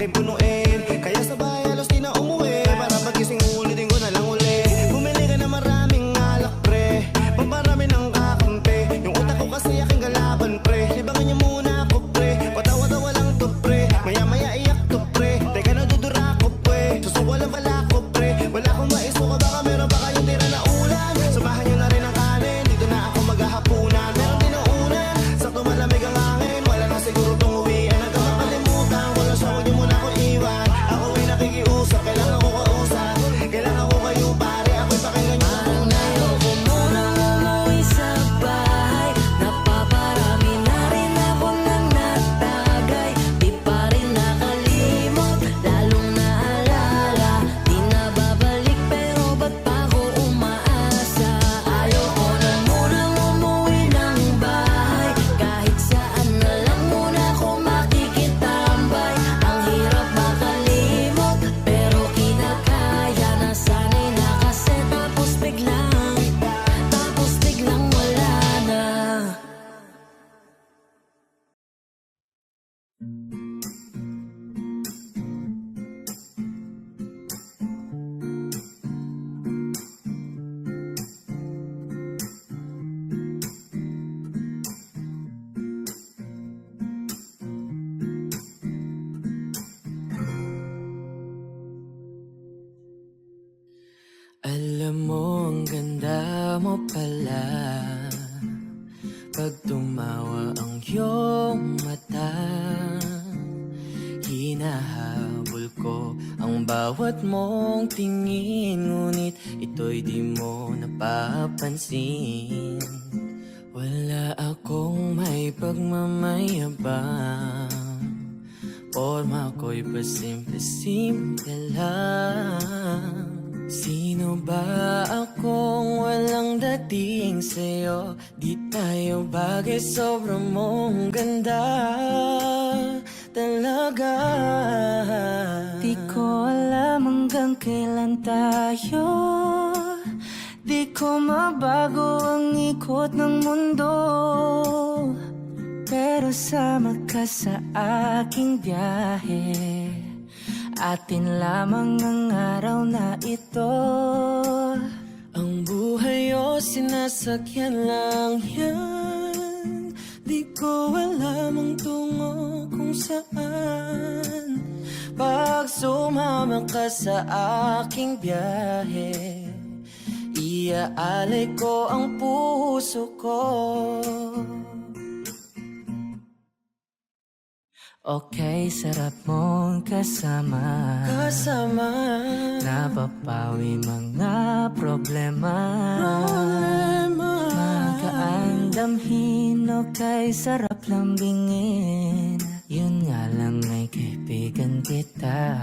natin punuin. Kaya sa bahay halos di na umuwi, para pagising ulitin ko na lang uli. Bumili ka na maraming alak pre, pamparami ng kakampi. Yung utak ko kasi aking galaban pre, libangan niyo muna ako pre. Patawa-tawa lang to pre, maya-maya iyak to pre. Teka nadudura ko pre, susuko lang pala ko pre. Wala akong maisuka, baka meron pa kayong tira na ulam. Samahan niyo na rin ang kanin, dito na ako maghahapunan. Meron din ang unan, sakto malamig ang hangin. Wala na siguro tong uwian, hanggang makalimutan ko lang siya, huwag niyo muna ako iwan. Ako ay nakikiusap, kailangan ko kausap, kailangan ko kayo pare, ako'y pakinggan niyo na muna. Ayoko munang umuwi sa bahay, napaparami na rin ako ng natagay. Di pa rin nakalimot, lalong naalala. Di na babalik pero ba't pa ako umaasa? Ayoko na munang umuwi ng bahay, kahit saan na lang muna ako makikitambay. Ang hirap makalimot, pero kinakaya. Nasanay na kasi tapos biglang wala na. Alam mo, ang ganda mo pala pag tumawa ang iyong mata. Hinahabol ko ang bawat mong tingin, ngunit ito'y di mo napapansin. Wala akong may pagmamayabang, forma ko'y pasimple-simple lang. Sino ba akong walang dating sa'yo? Di tayo bagay, sobrang mong ganda talaga. Di ko alam hanggang kailan tayo, di ko mabago ang ikot ng mundo. Pero sama ka sa aking biyahe, atin lamang ang araw na ito. Ang buhay o sinasakyan lang yan, di ko alam ang tungo kung saan. Pag sumama ka sa aking biyahe, iaalay ko ang puso ko. Okay, sarap mong kasama, napapawi mga problema. Magaan damhin o kay sarap lambingin, yun nga lang ay kaibigan kita.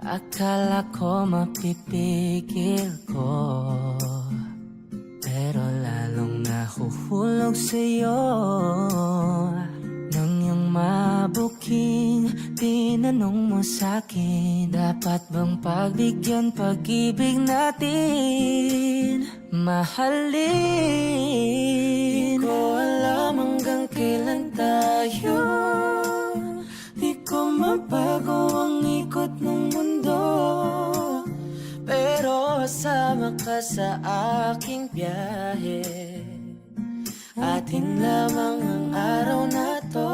Akala ko mapipigil ko, pero lalong nahuhulog sa'yo. Nang yung mabuking tinanong mo sa'kin, dapat bang pagbigyan pag-ibig natin, mahalin? Di ko alam hanggang kailan tayo, di ko mabago ang ikot ng mundo. Pero sama ka sa aking biyahe, atin lamang ang araw na to.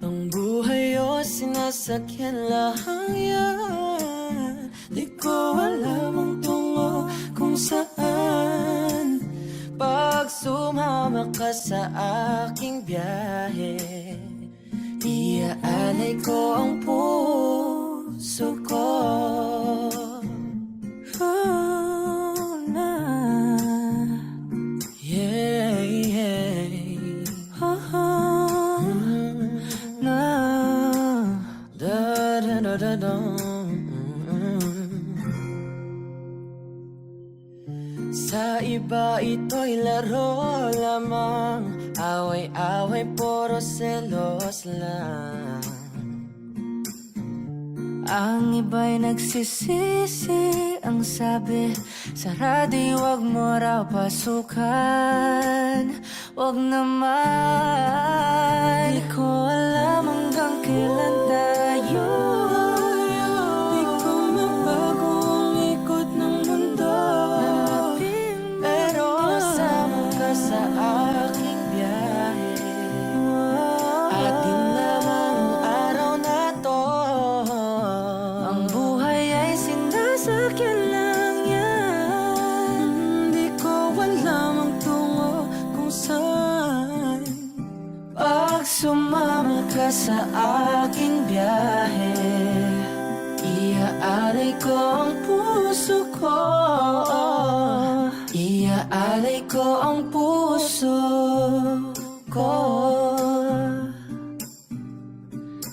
Ang buhay o sinasakyan lang yan, di ko alam ang tungo kung saan. Pag sumama ka sa aking biyahe, iaalay ko ang puso ko. Sa iba ito'y laro lamang, away-away puro selos lang. Ang iba'y nagsisisi, ang sabi sa radyo, wag mo raw pasukan. Wag naman, di ko alam hanggang kailan Sumama ka sa aking biyahe, iaalay ko ang puso ko, iaalay ko ang puso ko.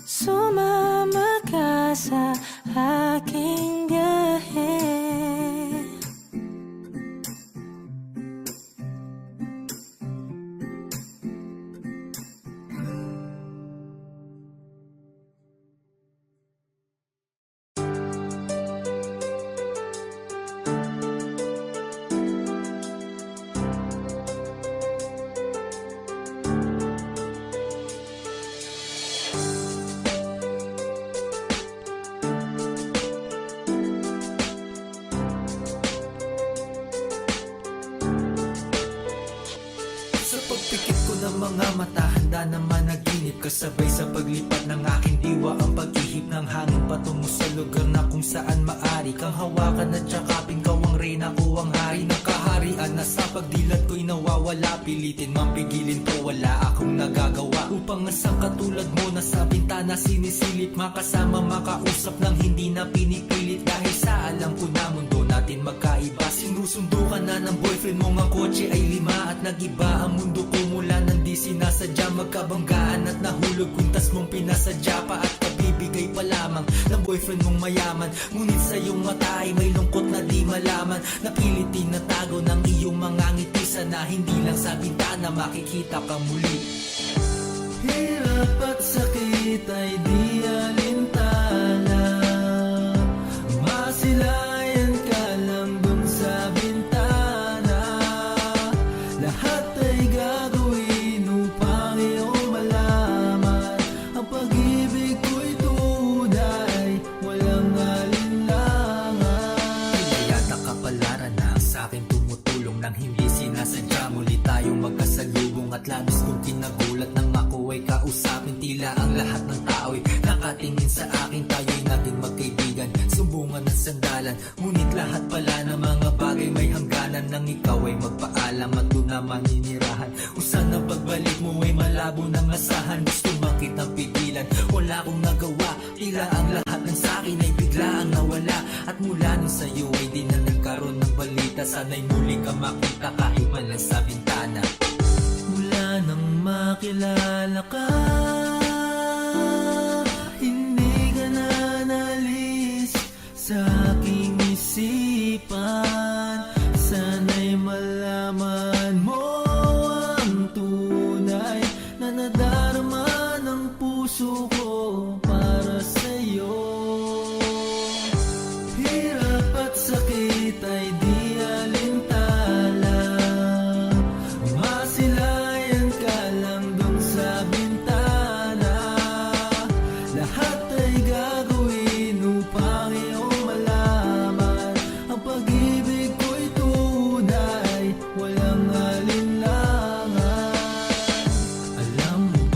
Sumama ka sa aking biyahe. Sa pagpikit ko ng mga mata, handa na managinip. Kasabay sa paglipat ng aking diwa, ang pag-ihip ng hangin patungo sa lugar na kung saan maari kang hawakan at yakapin. Kaw ang reyna ko, ang hari ng kaharian, na sa pagdilat ko'y nawawala. Pilitin mang pigilin to, wala akong nagagawa. Upang asang katulad mo na sa bintana sinisilip, makasama makausap ng hindi na pinipilit. Dahil sa alam ko na mundo natin magkaiba. Sinusundo ka na ng boyfriend mo, ang kotse ay 5 at nag-iba ang mundo ko mula nang di sinasadya. Magkabanggaan at nahulog kuntas mong pinasadya pa, at kabibigay pa lamang ng boyfriend mong mayaman. Ngunit sa iyong mata ay may lungkot na di malaman. Napilit tinatago ng iyong mga ngiti, sana hindi lang sa bintana makikita ka muli. Hirap at sakit ay di alintana, masilayan ka lang dun sa bintana. Lahat ay gagawin upang iyong malaman ang pag-ibig ko'y tunay, walang alinlangan. Pinayata kapalaran na sa akin tumutulong nang hindi sinasadya. Muli tayong magkasalubong at labis kong kinagulat nang ako ay kausapin. Tila ang lahat ng tao'y nakatingin sa akin, tayo'y naging magkaibigan, sumbungan at sandalan. Ngunit lahat pala ng mga bagay may hangganan, nang ikaw ay magpaalam at doon na maninirahan. Kung saan ang pagbalik mo ay malabo ng asahan. Gusto makitang pigilan, wala akong nagawa. Tila ang lahat ng sakin ay biglaang nawala. At mula nun sa'yo ay di na nagkaroon ng balita. Sana'y muli ka makita kahit man lang sa bintana. Mula nang makilala ka, hindi ka na nalis sa aking isipan. Sana'y malaman mo ang tunay na nadarama ng puso ko para sa'yo. Hirap at sakit ay di alintana, masilayan ka lang dun sa bintana. Lahat ay gagawin upang iyong malaman ang pag-ibig ko'y tunay, walang alinlangan. Alam mo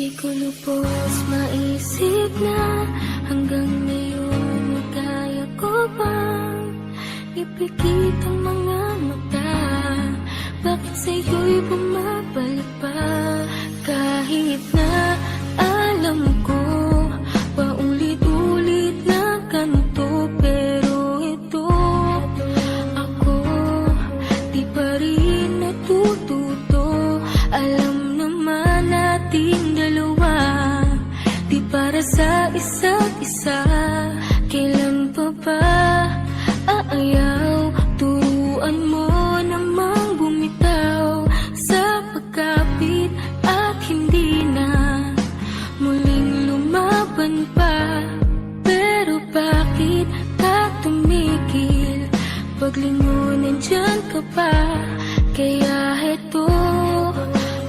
Di ko lubos maisip na hanggang ngayon magkaya ko bang ipikit ang mga mata. Bakit sa'yo'y bumabalik pa kahit na alam ko paulit-ulit na ganito. Pero ito ako di pa rin natututo. Alam naman nating dalawa di para sa isa't isa. Kailan pa ba aayaw? Turuan mo namang bumitaw sa pagkapit at hindi na muling lumaban pa. Pero bakit ka tumigil? Paglingon nandyan ka pa. Kaya heto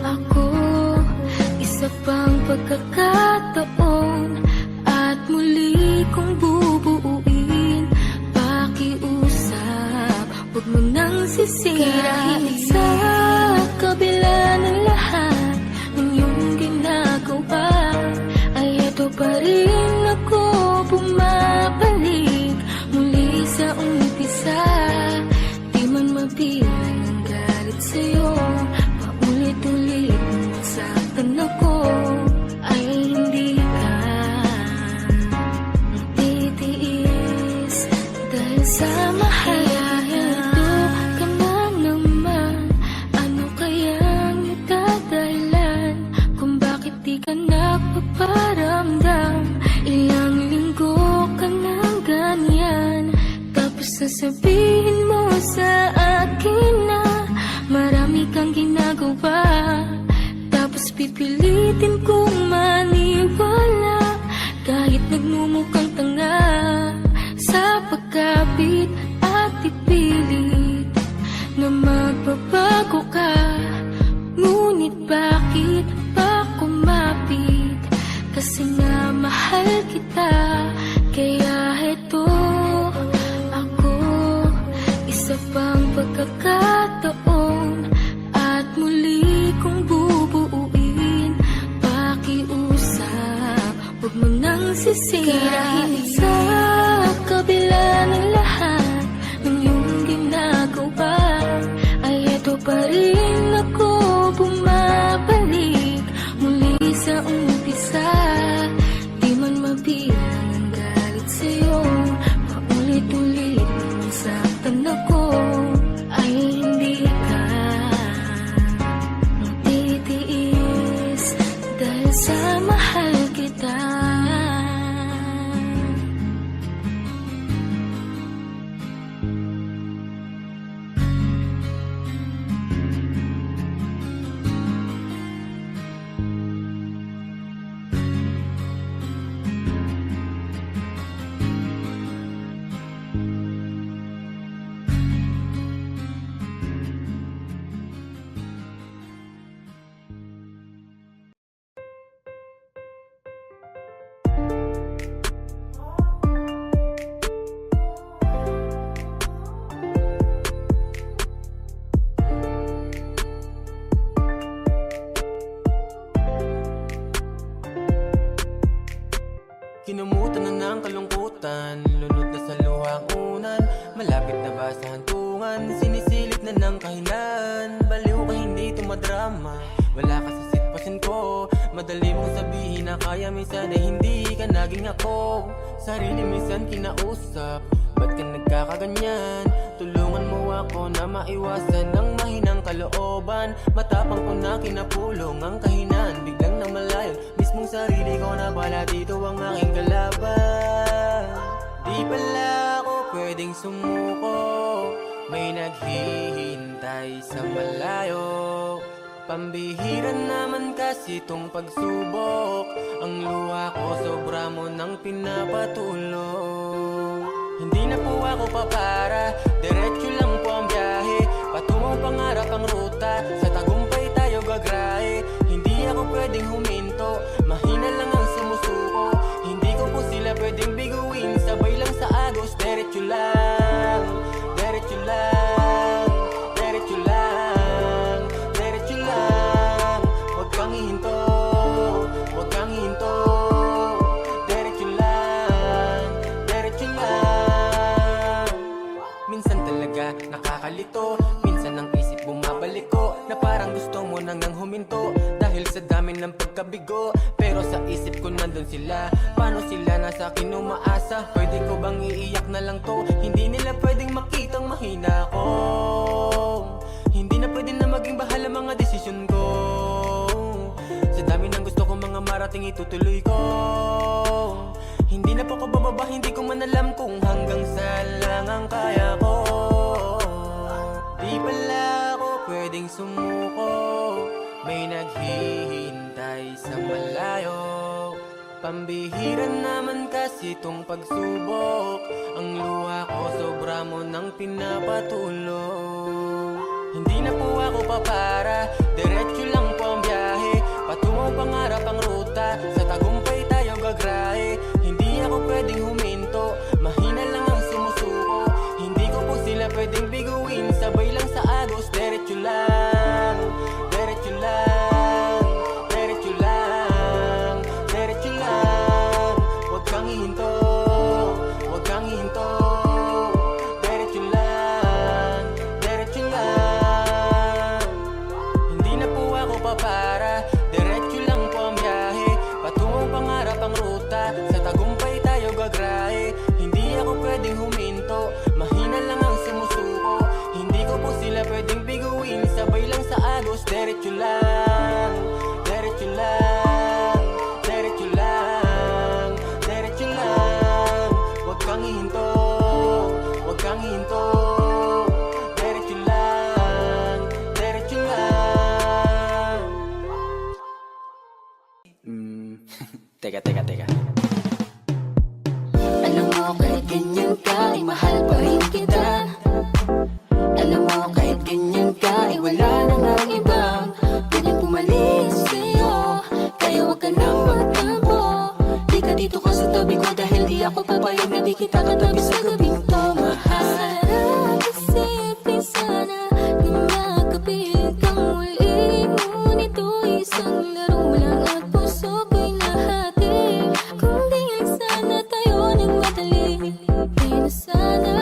ako, isa pang pagkakataon at muli kong bubuuin. Pakiusap, huwag mo nang sisirain. Sa kabila ng lahat ng iyong ginagawa, ay eto pa rin ako bumabalik muli sa umpisa. Di man mabilang ang galit sa'yo, paulit-ulit mong saktan ako, ay hindi ka magtitiis dahil sa mahal. Ito ka na naman, ano kayang itadahilan kung bakit di ka nagpaparamdam? Ilang linggo ka nang ganyan, tapos sasabihin mo sa akin na marami kang ginagawa. Tapos pipilitin kong maniwala kahit nagmumukhang tanga sa pagkapit at ipilit na magbabago ka. Ngunit bakit pa kumapit? Kasi nga mahal kita. Kaya heto ako, isa pang pagkakataon at muli kong bubuuin. Pakiusap, huwag mo nang sisirain. Sa kabila ng lahat ng iyong ginagawa, ay eto pa rin ako bumabalik muli sa umpisa. Di man mabilang ang galit sa'yo, paulit-ulit mong saktan ako, ay hindi ka magtitiis dahil sa mahal kita. Kinumutan na ng kalungkutan, lunod na sa luhang unan, malapit na ba sa hantungan, sinisilip na ng kahinaan. Baliw ka hindi tumadrama, wala ka sa sitwasyon ko. Madali mong sabihin na kaya, minsan ay hindi ka naging ako. Sarili minsan kinausap, ba't ka nagkakaganyan? Tulungan mo ako na maiwasan ng mahinang kalooban. Matapang ko na kinapulong ang kahinaan, biglang namalayan. Mismong sarili ko na pala dito ang aking kalaban. Di pala ako pwedeng sumuko, may naghihintay sa malayo. Pambihira naman kasi tong pagsubok, ang luha ko sobra mo nang pinapatulong. Hindi na po ako papara, diretso lang po ang biyahe, patungong pangarap ang ruta, sa tagumpay tayo gagrahe. Hindi ako pwedeng huminto, mahina lang ang sumusuko. Hindi ko po sila pwedeng biguin, sabay lang sa agos, diretso lang, diretso lang, diretso lang, diretso lang. Huwag kang hihinto, dahil sa dami ng pagkabigo. Pero sa isip ko nandun sila, paano sila nasa akin umaasa? Pwede ko bang iiyak na lang to? Hindi nila pwedeng makitang mahina ko. Hindi na pwede na maging bahala mga desisyon ko. Sa dami ng gusto ko mga marating itutuloy ko. Hindi na po ko bababa, hindi ko man alam kung hanggang saan lang ang kaya ko. Di pala ako pwedeng sumuko, may naghihintay sa malayo. Pambihira naman kasi tong pagsubok, ang luha ko sobra mo nang pinapatulog. Hindi na po ako papara, diretso lang po ang biyahe, patungo pangarap ang ruta, sa tagumpay tayo gagrahe. Hindi ako pwedeng huminto, mahina lang ang sumusuko. Hindi ko po sila pwedeng biguin, sabay lang sa agos, diretso lang, diretso lang, diretso lang, diretso lang. Huwag kang hihinto, huwag kang hihinto. Diretso lang, diretso lang. Hindi na po ako papara, diretso lang po ang biyahe, patungong pangarap ang ruta, sa tagumpay tayo gagrahe. Hindi ako pwedeng huminto, mahina lang ang sumusuko. Hindi ko po sila pwedeng biguin, sabay lang sa agos, diretso lang, diretso lang, diretso lang, diretso lang. Huwag kang hihinto, huwag kang hihinto. Diretso lang, diretso lang. Teka. Alam mo kahit ganyan ka, ay mahal pa rin kita. Alam mo kahit ganyan ka, ay wala na ngang ibang pwedeng pumalis sa'yo. Kaya wag ka nang magtampo, di ka dito ka sa tabi ko, dahil di ako papayag na di kita katabi sa gabing to, mahal. Sarap isipin sana na makapilit kang muli, ngunit ito isang laro lang at puso ko'y nahati. Kung di lang sana tayo nagmadali, tayo na sana,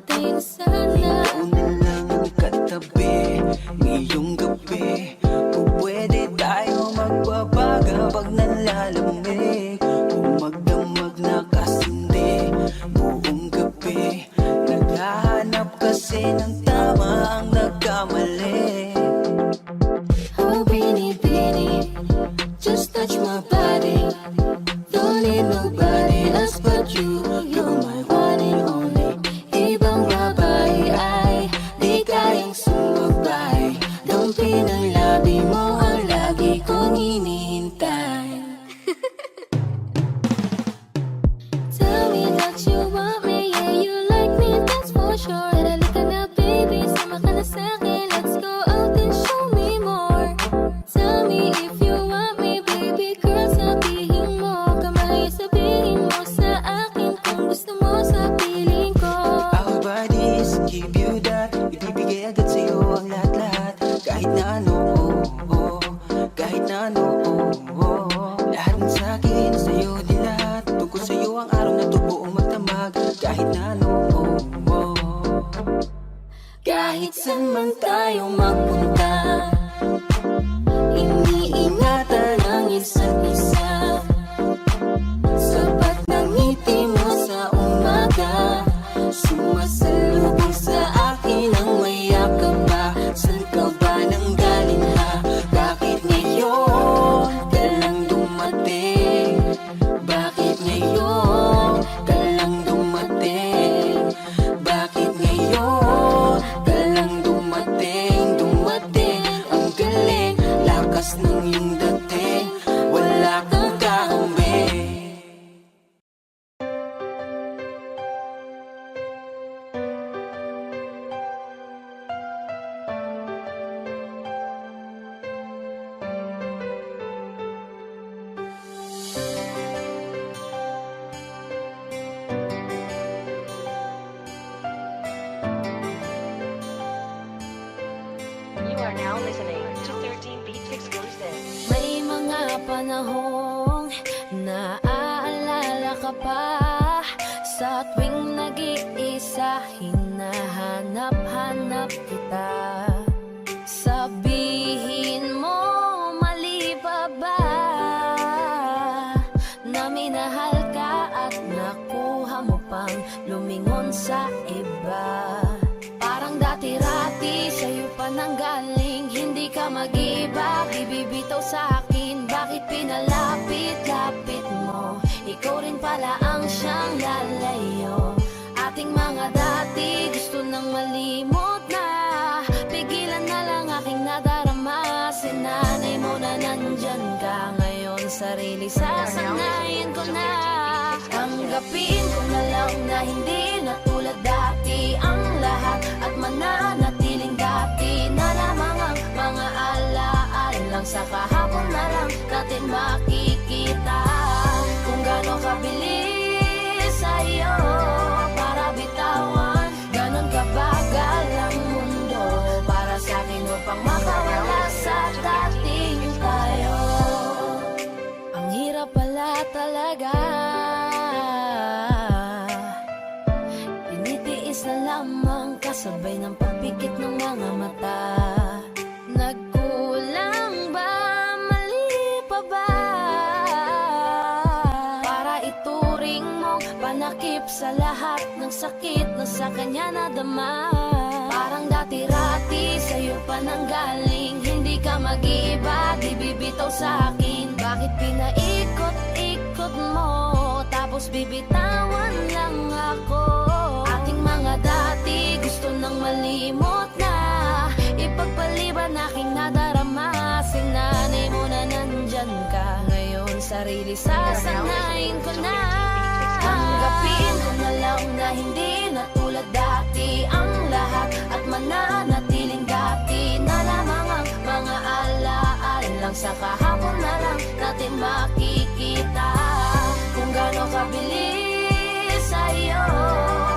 tayo na sana. Ikaw na lang ang katabi ngayong gabi. Kung pwede tayo magbabaga pag nalalamig, kung magdamag na kasindi buong gabi. Naghahanap kasi ng tama ang nagkamali. Oh, Bini, just touch my body. Don't need nobody else but you. You're my one and only. Ibang babae ay di kayang sumabay. Dampi ng labi mo ang lagi kong hinihintay. Tell me that you want me, yeah, you like me, that's for sure. Tara, halika na, baby, sama ka na sa'kin. Let's go out and show me more. Tell me if you want me, baby girl, sabihin mo. Kamay sabihin mo sa akin kung gusto mo sa piling ko. Our bodies give you that, ibibigay agad sa'yo ang lahat-lahat. Kahit na ano, kahit na ano, lahat ng sa'kin, sa'yo din lahat. Tungkol sa'yo ang araw na to buong magdamag. Kahit na ano, Kahit saan man tayo magpunta, iniingatan ang isa't isa. Sapat ng ngiti mo sa umaga, sumasalubong sa akin ang mayakap pa. Saan ka ba nang galing ha? Bakit ngayon ka lang dumating? Bakit ngayon ka lang dumating? Bakit ngayon ka lang dumating? Ang galing, lakas ng iyong dating, wala kang kahambing. You are now listening to 13 Beats Exclusive. May mga panahong naaalala ka pa, sa tuwing nag-iisa, hinahanap-hanap kita. Sabihin mo sa iba. Parang dati-rati sa'yo pa nanggaling, hindi ka mag-iba, bibibitaw sa akin. Bakit pinalapit-lapit mo? Ikaw rin pala ang siyang lalayo. Ating mga dati gusto nang malimot na, pigilan na lang aking nadarama. Sinanay mo na nandyan ka ngayon, sarili sasanayin ko na. Tanggapin ko na lang na hindi na tulad dati ang lahat, at mananatiling dati na lamang ang mga alaala lang. Sa kahapon na lang natin makikita kung gaano kabilis sa'yo para bitawan, ganon kabagal ang mundo para sa akin upang makawala sa dating tayo. Ang hirap pala talaga, tinitiis na lamang kasabay ng pagpikit ng mga mata. Nagkulang ba, mali pa ba, para ituring mo panakip sa lahat ng sakit na sa kanya nadama. Parang dati-rati sa'yo pa nanggaling, hindi ka mag-iba, di bibitaw sa akin. Bakit pinaikot-ikot mo, tapos bibitawan lang ako? Ating mga dati gusto nang malimot na, ipagpaliban aking nadarama. Sinanay mo na nandyan ka ngayon, sarili sasanayin ko na. Tanggapin ko na lang na hindi na tulad dati ang lahat, at mananatiling dati na lamang ang mga alaala lang. Sa kahapon na lang natin makikita kung gaano kabilis sa'yo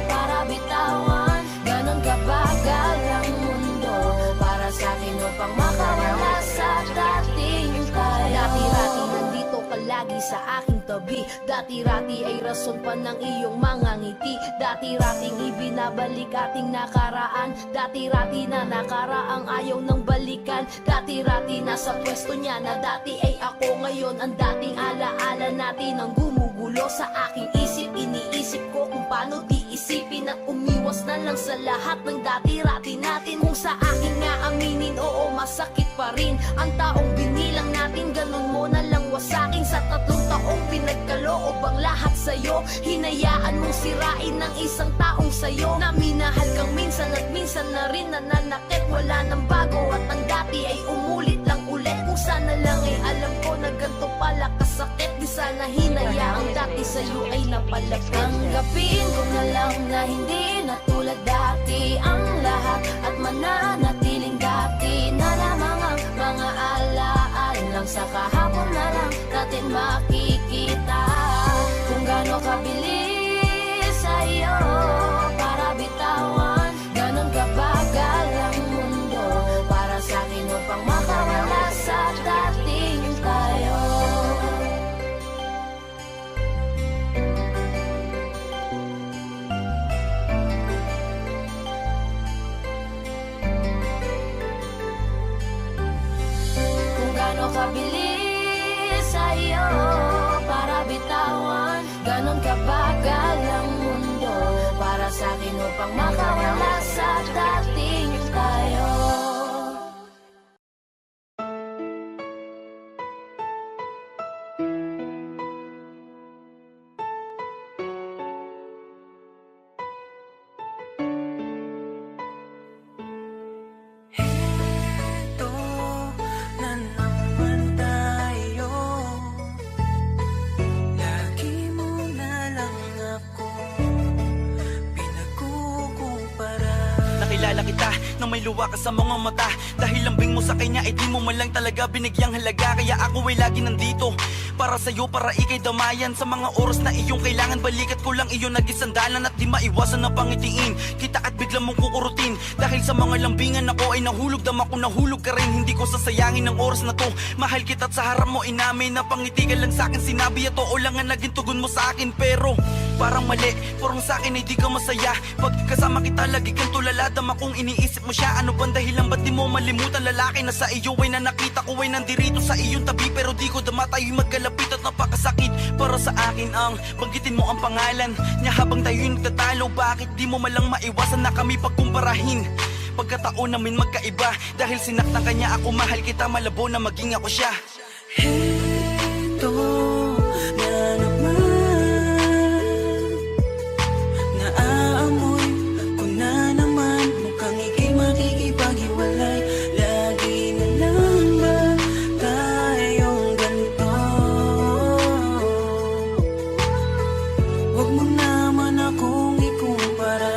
para bitawan, ganon kabagal ang mundo para sa akin upang makawala sa dating tayo. Dati-rati nandito ka lagi sa aking tabi, dati-rati ay rason pa ng iyong mga ngiti. Dati-rating ibinabalik ating nakaraan, dati-rati na nakaraang ayaw ng balikan. Dati-rati nasa pwesto niya na dati ay ako, ngayon ang dating alaala natin ang gumugulo sa aking isip. Iniisip ko kung paano di isipin at umiwas na lang sa lahat ng dati-rati natin. Kung sa akin nga aminin, oo masakit pa rin ang taong binilang natin, ganun mo na lang wasakin. Sa 3 taong pinagkaloob ang lahat sa'yo, hinayaan mong sirain ng isang taong sa'yo na minahal kang minsan at minsan na rin nananakit. Wala nang bago at ang dati ay umulit lang ulit. Kung sana lang ay alam ko na ganito pala kasakit, di sana hinayaang dati sa'yo ay napalapit. Tanggapin ko na lang na hindi na tulad dati ang lahat, at mananatiling dati na lamang ang mga alaala lang. Sa kahapon na lang natin makikita kung gaano kabilis sa'yo para bitawan, ganon kabagal ang mundo para sa akin upang makawala sa dating tayo. Kung gaano kabilis sa'yo para bitawan, ganon kabagal ang mundo para sa akin upang makawala sa dating tayo. Eto na naman tayo, lagi mo na lang ako pinagkukumpara. Nakilala kita nang may luwa ka sa mga mata, dahil lambing mo sa kanya ay di mo man lang talaga binigyang halaga. Kaya ako ay lagi nandito para sa'yo, para ikay damayan sa mga oras na iyong kailangan. Balikat ko lang iyon nagisandalan at di maiwasan na pangitiin kita at biglang mong kukurutin. Dahil sa mga lambingan ako ay nahulog, dama ko nahulog ka rin. Hindi ko sasayangin ang oras na to, mahal kita at sa harap mo inamin na pangiti ka lang sa'kin. Sinabi at oo lang ang naging tugon mo sa akin, pero parang mali. Parang sa'kin ay di ka masaya. Pag kasama kita lagi kang tulala. Dama kung iniisip mo siya. Ano bang dahilan ba't di mo malimutan? Lalaki na sa iyo ay na nakita ko ay nandirito sa iyong tabi. Pero di ko dama tayo'y magkalapit at napakasakit. Para sa akin ang banggitin mo ang pangalan niya habang tayo'y nagtatalo. Bakit di mo malang maiwasan na kami pagkumparahin? Pagkataon namin magkaiba. Dahil sinaktan kanya ako, mahal kita, malabo na maging ako siya. Heto na naman, naaamoy ko na naman. Mukhang ika'y makikipaghiwalay. Lagi na lang ba tayong ganito? Huwag mo naman akong ikumpara,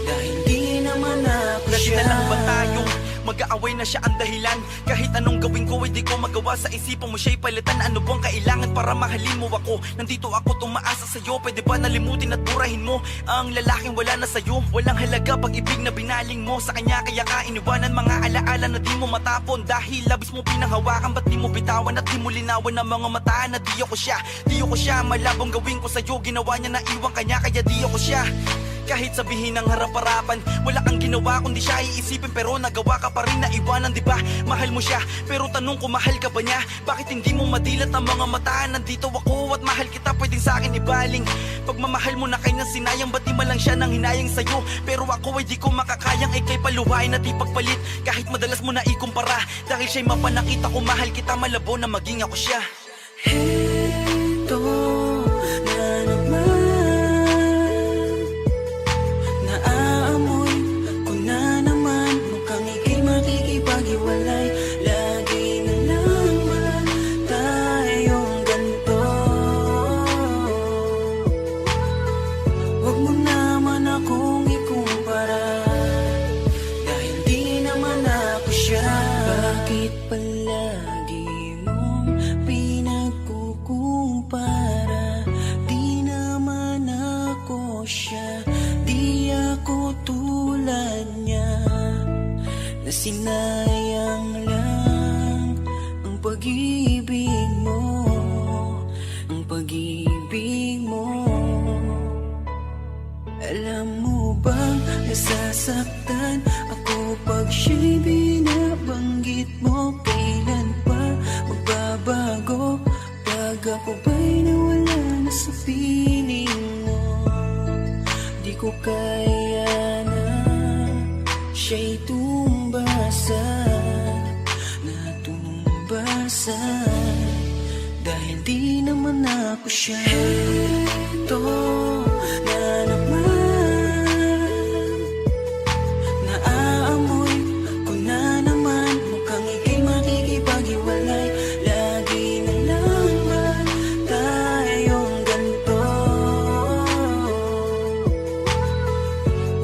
dahil di naman ako Kasi siya. na lang ba tayong mag-aaway na siya ang dahilan? Kahit anong gawin ko, hindi ko magawa. Sa isipan mo siya'y palitan. Ano bang kailangan para mahalin mo ako? Nandito ako tumaasa sa'yo. Pwede ba nalimutin at burahin mo ang lalaking wala na sa'yo? Walang halaga pag-ibig na binaling mo sa kanya. Kaya ka iniwanan mga alaala na di mo matapon. Dahil labis mo pinanghawakan, ba't di mo bitawan? At di mo linawan ng mga mata na di ako siya. Di ako siya, malabong gawin ko sa'yo. Ginawa niya na iwan kanya, kaya di ako siya. Kahit sabihin ng harap-harapan, wala kang ginawa kundi siya iisipin. Pero nagawa ka pa rin na iwanan, di ba? Mahal mo siya, pero tanong ko, mahal ka ba niya? Bakit hindi mo madilat ang mga mata? Nandito ako at mahal kita, pwedeng sa akin ibaling. Pagmamahal mo na kanya sinayang, ba't di malang siya nang hinayang sa'yo? Pero ako ay di ko makakayang ikay paluhain at ipagpalit. Kahit madalas mo na ikumpara, dahil siya'y mapanakita ko, mahal kita, malabo na maging ako siya. Heto na naman, naaamoy ko na naman. Mukhang ika'y makikipaghiwalay. Lagi na lang ba tayong ganito? Huwag mo naman akong ikumpara, dahil di naman ako siya. Bakit palagi mong pinagkukumpara? Di naman ako siya, di ako tulad niya, na sinayang lang ang pag-ibig mo, ang pag-ibig mo. Alam mo bang nasasaktan ako pag siya'y binabanggit mo? Kailan pa magbabago pag ako ba'y nawala na sa piling mo? Di ko kaya na siya'y tumbasan, dahil di naman ako siya. Heto na naman, naaamoy ko na naman. Mukhang ika'y makikipaghiwalay. Lagi na lang ba tayong ganito?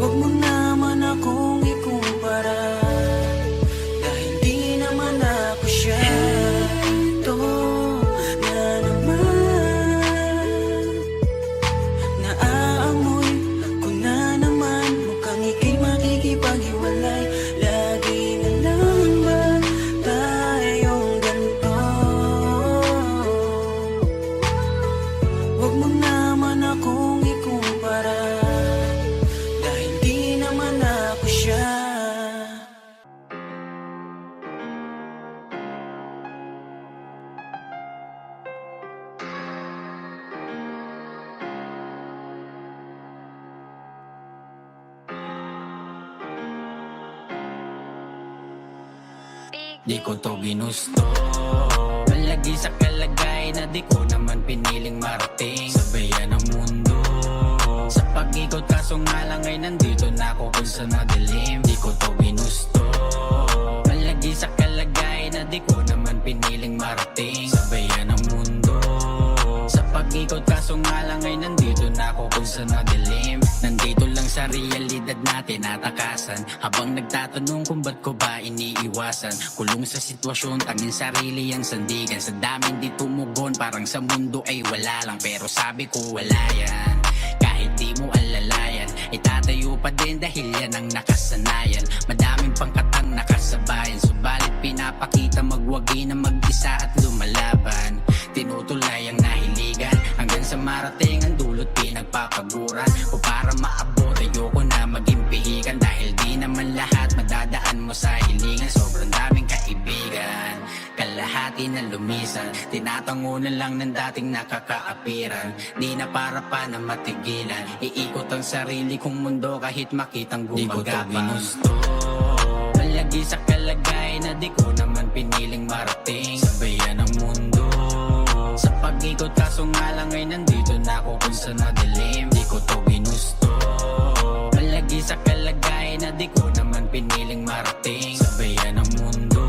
Huwag mo naman akong ikumpara, dahil di naman ako siya. Heto na naman, naaamoy ko na naman. Mukhang ika'y makikipaghiwalay. Lagi na lang ba tayong ganito? Huwag mo naman akong ikumpara, dahil di naman ako siya. Di ko to ginusto, malagi sa kalagay na di ko naman piniling marating. Sabayan ng mundo sa pag-ikot, kaso nga lang ay nandito na ako kung saan madilim. Di ko to ginusto, malagi sa kalagay na di ko naman piniling marating. Sabayan ng mundo sa pag-ikot, kaso nga lang ay nandito na ako kung saan madilim. Nandito lang sa realidad natin natakasan, habang nagtatanong kung ba't ko ba iniiwasan. Kulong sa sitwasyon, tanging sarili ang sandigan. Sa daming di tumugon, parang sa mundo ay wala lang. Pero sabi ko wala yan, kahit di mo alalayan, itatayo pa din dahil yan ang nakasanayan. Madaming pangkatang nakasabayan, subalit pinapakita magwagi na mag-isa at lumalaban. Tinutulay ang nahiligan hanggang sa sa marating ang dulot pinagpapaguran. O para maabot ayoko na maging pihikan, dahil di naman lahat madadaan mo sa hilingan. Sobrang daming kaibigan, kalahati na lumisan, tinatangunan lang ng dating nakakaapiran. Di na para pa na matigilan, iikot ang sarili kong mundo kahit makitang gumagapa. Di ko to ginusto, palagi sa kalagay na di ko naman piniling marating. Sabayan ang mundo sa pag-ikot, kaso nga lang ay nandito na ako kung saan madilim. Di ko to ginusto, palagi sa kalagay na di ko naman piniling marating. Sabayan ang mundo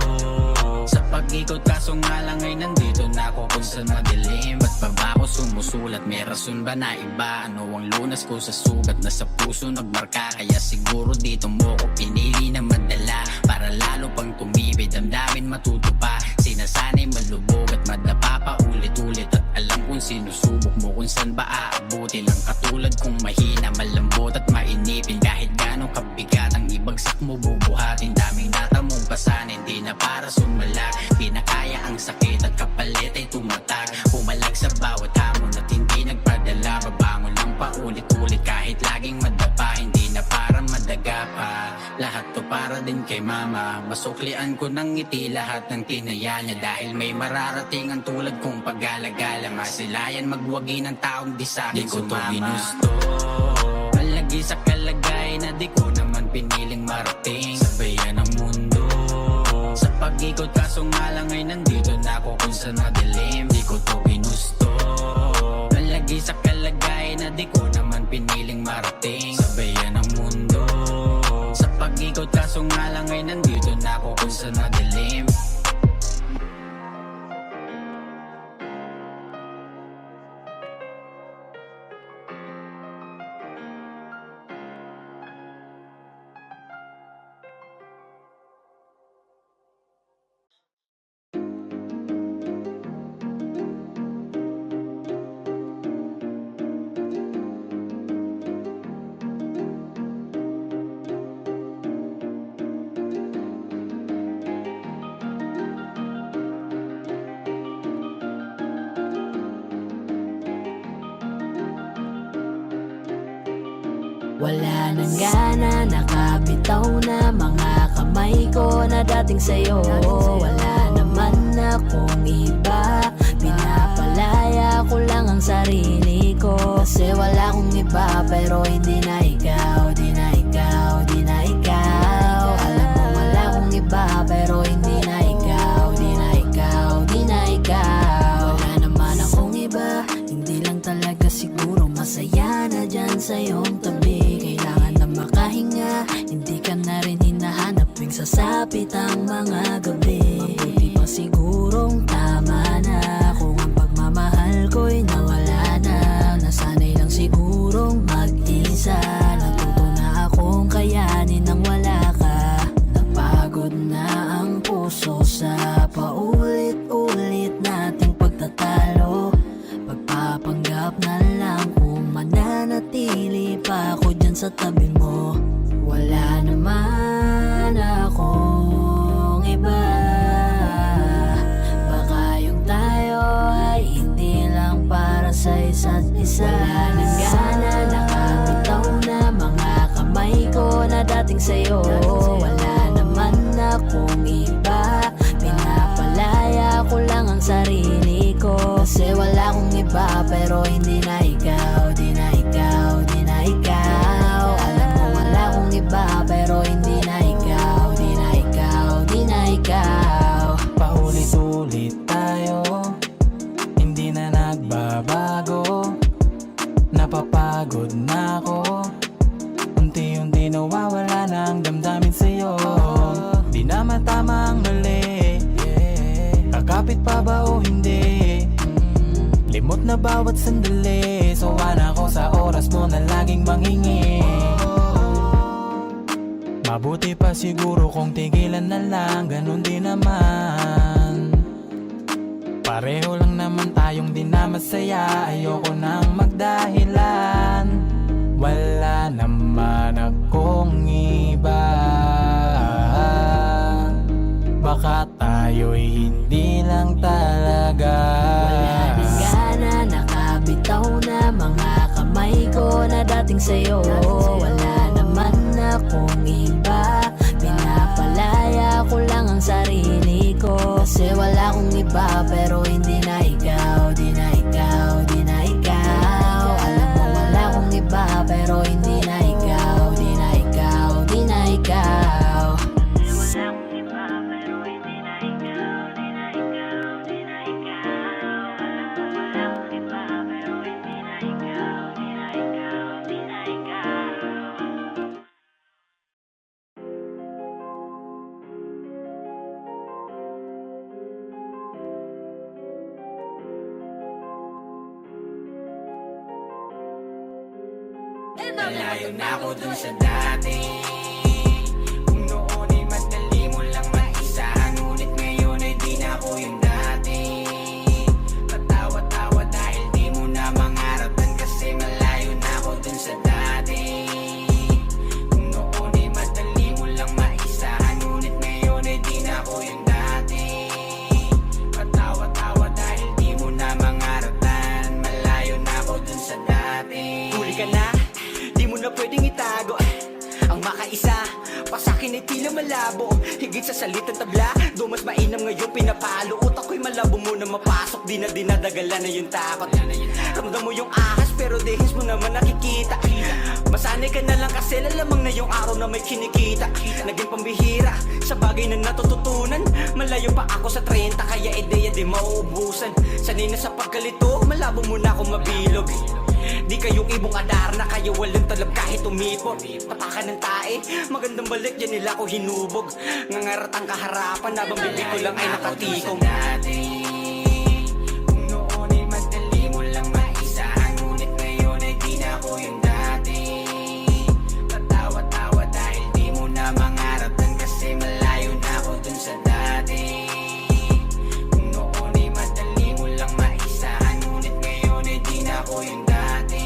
sa pag-ikot, kaso nga lang ay nandito na ako kung saan madilim. Ba't pa ba ako sumusulat? May rason ba na iba? Ano ang lunas ko sa sugat na sa puso nagmarka? Kaya siguro dito mo ko pinili na madala, para lalo pang tumibay, damdamin matuto pa. Sinasanay malubog at madapa pa ulit-ulit, at alam kung sinusubok mo kung saan ba aabutin. Ang katulad kong mahina, malambot at mainipin, kahit gano'ng kabigat ang ibagsak mo bubuhatin. Daming natamong pasanin, di na para sumala, pinakaya ang sakit at kapalit ay tumatag. Pumalag sa bawat hamon at hindi nagpadala, babangon lang paulit-ulit kahit laging madapa. Hindi na para madaga pa, lahat to para din kay mama. Masuklian ko ng ngiti lahat ng tinaya niya, dahil may mararating ang tulad kong pag-alagala. Masilayan magwagi ng taong di sa akin sumama. Di ko to ginusto, palagi sa kalagay na di ko naman piniling marating. Sabayan ang mundo sa pag-ikot, kaso nga lang ay nandito na ako kung saan madilim. Di ko to ginusto, palagi sa kalagay na di ko naman piniling marating. Sabayan ang mundo sa pag-ikot, kaso nga lang ay nandito na ako kung saan madilim. Wala nang gana, nakabitaw na mga kamay ko na dating sa'yo. Wala naman akong iba, pinapalaya ko lang ang sarili ko. Kasi wala akong iba, pero hindi na ikaw, di na ikaw, di na ikaw. Alam mo wala akong iba, pero hindi na ikaw, di na ikaw, di na ikaw. Wala naman akong iba, hindi lang talaga siguro masaya na dyan sa iyong tabi. Kailangan na makahinga, hindi ka na rin hinahanap tuwing sasapit ang mga gabi. Mabuti pa sigurong tama na kung ang pagmamahal ko'y nawala na. Nasanay lang sigurong mag-isa, natuto na akong kayanin nang wala ka. Napagod na ang puso sa paulit-ulit nating pagtatalo. Pagpapanggap na lang kung mananatili pa ako dyan sa tabi mo. Wala naman akong iba, baka yung tayo ay hindi lang para sa isa't isa. Wala nang gana, nakabitaw na mga kamay ko na dating sa'yo. Wala naman akong iba, pinapalaya ko lang ang sarili ko. Kasi wala akong iba, pero hindi na ikaw, di na ikaw, di na ikaw. Alam mo wala akong iba, pero hindi na ikaw, di na ikaw, di na ikaw. Paulit-ulit tayo, hindi na nagbabago. Napapagod na ako, unti-unti nawawala na ang damdamin sa'yo. Di na matama ang mali, kakapit pa ba o hindi? Limot na bawat sandali, sawa na ako sa oras mo na laging mangingi. Mabuti pa siguro kung tigilan na lang, ganun din naman. Pareho lang naman tayong di na masaya, ayoko nang magdahilan. Wala naman akong iba, baka tayo'y hindi lang talaga. Wala nang gana, nakabitaw dumarating sa'yo. Wala naman akong iba, pinapalaya ko lang ang sarili ko. Kasi wala akong iba, pero hindi na ikaw, di na ikaw, di na ikaw. Alam mo wala akong iba, pero hindi na ikaw, di na ikaw, di na ikaw. Wala akong iba, pero hindi na ikaw, di na ikaw, di na ikaw. Alam mo wala akong iba, pero hindi na ikaw, di na ikaw, di na ikaw. Malayo na ako dun sa dati. Kung noon ay madali mo lang maisahan, ngunit ngayon ay di na ako yung dati. Patawa-tawa dahil di mo na mangaratan, kasi malayo na ako dun sa dati. Kung noon ay madali mo lang maisahan, ngunit ngayon ay di na ako yung dati. Patawa-tawa dahil di mo na mangaratan, malayo na ako dun sa dati. Huli ka na, di mo na pwedeng itago ang makaisa, pa sa'kin ay tila malabo. Higit sa salitang tabla, do mas mainam ngayon pinapalo. Utak ko'y malabo mo na mapasok, di na dinadagala na yung takot. Ramdam mo yung ahas, pero dehis mo naman nakikita. Masanay ka na lang kasi lalamang na yung araw na may kinikita. Naging pambihira, sa bagay na natututunan. Malayo pa ako sa 30, kaya ideya di mauubusan. Sanay na sa pagkalito, malabo mo na akong mabilog. Di kayong ibong adar na kayo walang talab kahit umipot. Tapakan ng tae, magandang balik, yan nila ko hinubog. Ngangarat ang kaharapan, nabang bibig ko lang ay nakatikong. Kung noon ay madali mo lang maisahan, ngunit ngayon ay di na ako yung dati. Patawa-tawa dahil di mo na mangaratan, kasi malayo na ako dun sa dati. Kung noon ay madali mo lang maisahan, ngunit ngayon ay di na ako yung dati.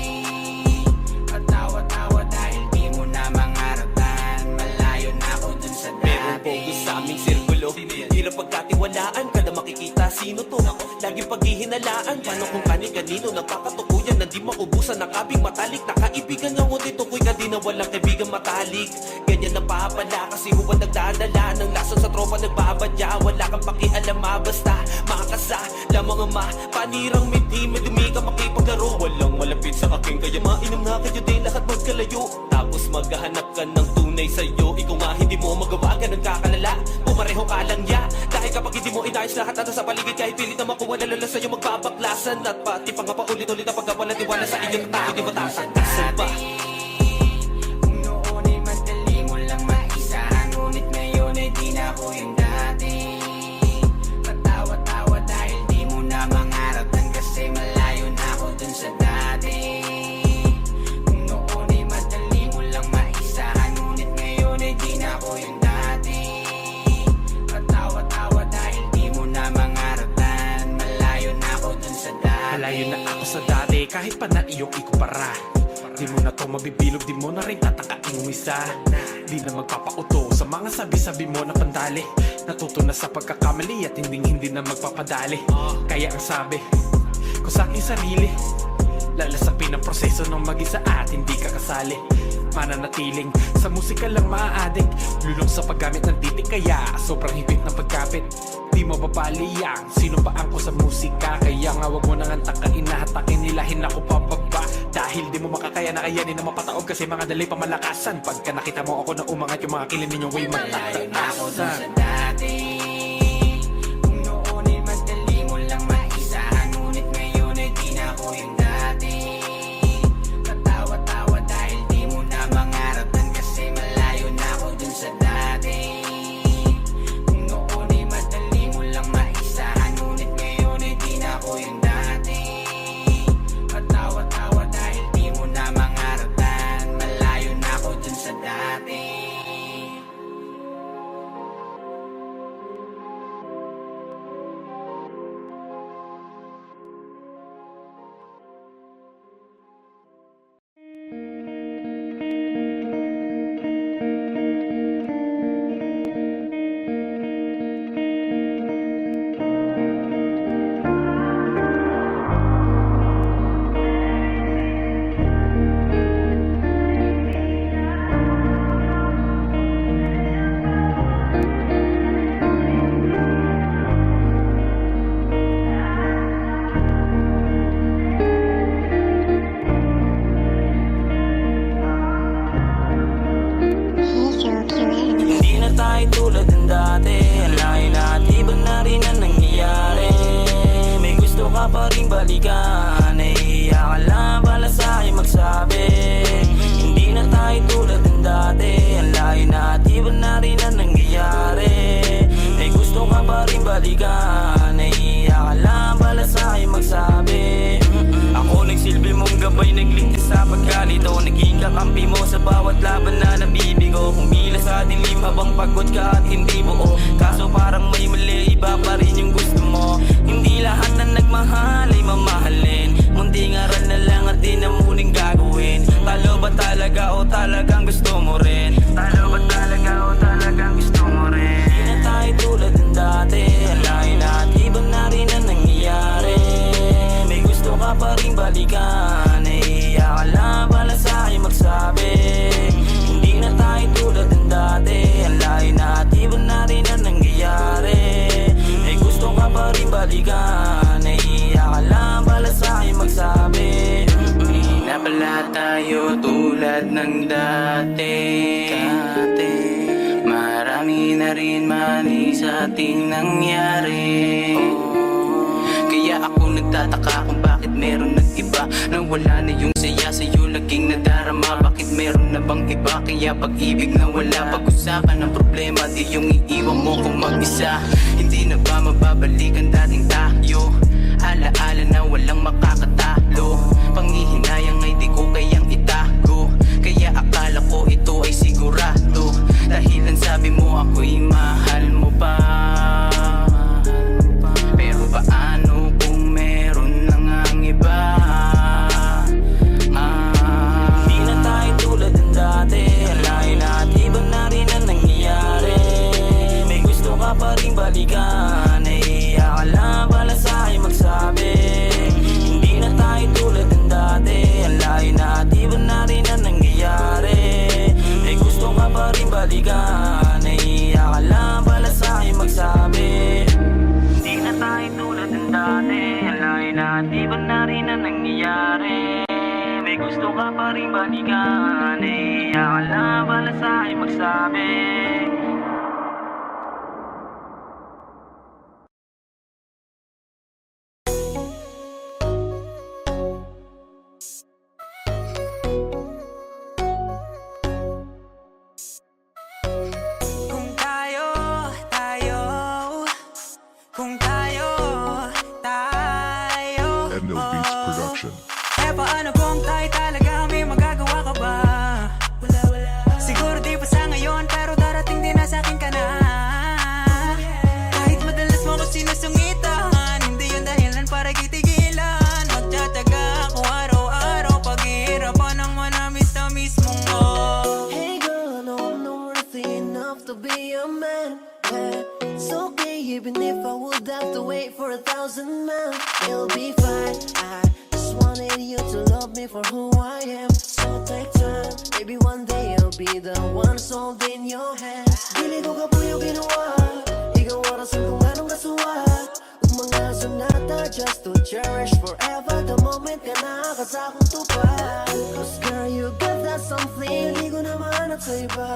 Patawa-tawa dahil di mo na mangaratan, malayo na ako dun sa dati. Merong bogus sa aming sirkulo, hirap pagkatiwalaan, kada makikita sino to. Laging paghihinalaan, paano kung kani-kanino nagpapatukuyan na di maubusan ng kabing matalik. Nakaibigan nga ngunit tukoy ka di na walang kaibigan matalik. Ganyan na pala kasi huwag nagdadala ng lason sa tropa nagbabadya. Wala kang pakialam basta makakasa lamang ang panirang miti, may dumi ka makipaglaro. Walang malapit sa akin kaya mainam na kayo din lahat magkalayo. Tapos maghahanap ka ng tunay sa'yo, ikaw nga hindi mo magawa, ganun kakalala. Pumareho ka lang ya, dahil kapag hindi mo inayos lahat nasa sa paligid, kahit pilit na makuha lalala sa'yo magbabaklasan. At pati pa nga paulit-ulit na pagkawala tiwala sa inyong tao, di ba tatakasan ba? Kung noon ay madali mo lang maisahan, ngunit ngayon ay di na ako yung dati. Patawa-tawa dahil di mo na mangaratan, kasi malayo na ako dun sa dati. Kung noon ay madali mo lang maisahan, ngunit ngayon ay di na ako yung dati. Patawa-tawa dahil di mo na mangaratan, malayo na ako dun sa dati. Malayo na ako sa dati, kahit pa na iyong ikupara. Di mo na to mabibilog, di mo na rin tatakaing umisa. Di na magpapauto sa mga sabi-sabi mo na pandali. Natuto na sa pagkakamali at hindi na magpapadali. Kaya ang sabi ko sa aking sarili, lalasapin ang proseso ng mag-isa at hindi ka kasali. Mananatiling sa musika lang maaadik, lulong sa paggamit ng titik, kaya sobrang higpit ng pagkapit. Di mo papaliyang sino ba ang ko sa musika, kaya nga wag mo nang antakain na hatakin, nilahin ako pababa. Dahil di mo makakaya na kayanin na mapataog, kasi mga dalay pamalakasan. Pagka nakita mo ako na umangat, yung mga kilin ninyong way Malayo na ako dun sa matataasan. dati. Kung noon ay madali mo lang maisahan, ngunit ngayon ay di na ako yung dati. Patawa-tawa dahil di mo na mangaratan, kasi malayo na ako dun sa dati. Kung noon ay madali mo lang maisahan, ngunit ngayon ay di na ako yung dati. Patawa-tawa dahil di mo na mangaratan, malayo na ako dun sa dati. ring balikan. Nahihiya ka lang pala sa'kin magsabi, hindi na tayo tulad ng dati. Ang layo na at iba na rin ang nangyayari. May gusto ka pa rin balikan. Nahihiya ka lang pala sa'kin magsabi. Ako nagsilbi mong gabay, nagligtas sa pagkalito. Naging kakampi mo sa bawat laban na nabibigo. Humila sa dilim habang pagod ka at hindi buo. Kaso parang may mali, iba pa rin yung gusto mo. Hindi lahat na nagmahal ay mamahalin. Munting aral na lang at di na muling gagawin. Talo ba talaga o talagang gusto mo rin? Talo ba talaga o talagang gusto mo rin? Di na tayo tulad ng dati. Ang layo na at iba na rin ang nangyayari. May gusto ka pa rin balikan. Nahihiya ka lang pala sa'kin magsabi, hindi na tayo tulad ng dati. Ang layo na at iba na rin ang nangyayari. May gusto ka pa rin balikan. Nahihiya ka lang pala sa'kin magsabi, hindi na pala tayo tulad ng dati. Marami na rin mali sa ating nangyari. Kaya ako nagtataka kung bakit meron nag-iba, na wala na yung saya sa'yo laging nadarama. Bakit meron na bang iba? Kaya pag-ibig na wala, pag-usapan ng problema, di yung iiwan mo kung mag-isa. Hindi na ba mababalikan dating tayo? Alaala na walang makakatalo. Panghihinayang ay di ko kayang itago. Kaya akala ko ito ay sigurado. Dahilan sabi mo ako'y mahal mo pa. Pero paano kung meron lang ang iba? Di na tayo tulad ng dati. Ang layo na at iba na rin ang nangyayari. May gusto ka pa rin balikan. Nahihiya ka lang pala sa'kin magsabi, hindi na tayo tulad ng dati. Ang layo na at iba na rin ang nangyayari. May gusto ka pa rin balikan. Nahihiya ka lang pala sa'kin magsabi, hindi na tayo tulad ng dati. Ang layo na at iba na rin ang nangyayari. May gusto ka pa rin balikan. Nahihiya ka lang pala sa'kin magsabi. Ethno Beats Production. Eh paano kung tayo talaga, may magagawa ka ba? Siguro di pa sa ngayon, pero darating din na sa'kin ka na. Kahit madalas mo ko sinusungitan, hindi yun dahilan para kitigilan. Magtataga ako araw-araw, paghihirapan ang manamis-tamis mong Hey girl, I know I'm not worthy enough to be a man. It's okay, even if I would have to wait for 1,000 men. It'll be fine. I just wanted you to love me for who I am. So take time, maybe one day I'll be the one holding your hand. Dili ko ka po yung ginawa, ikaw orasan kung anong kasuwat. Ug mga sonata just to cherish forever the moment ka nakasa akong tupad. Cause girl, you got that something hindi ko na mahanap sa iba.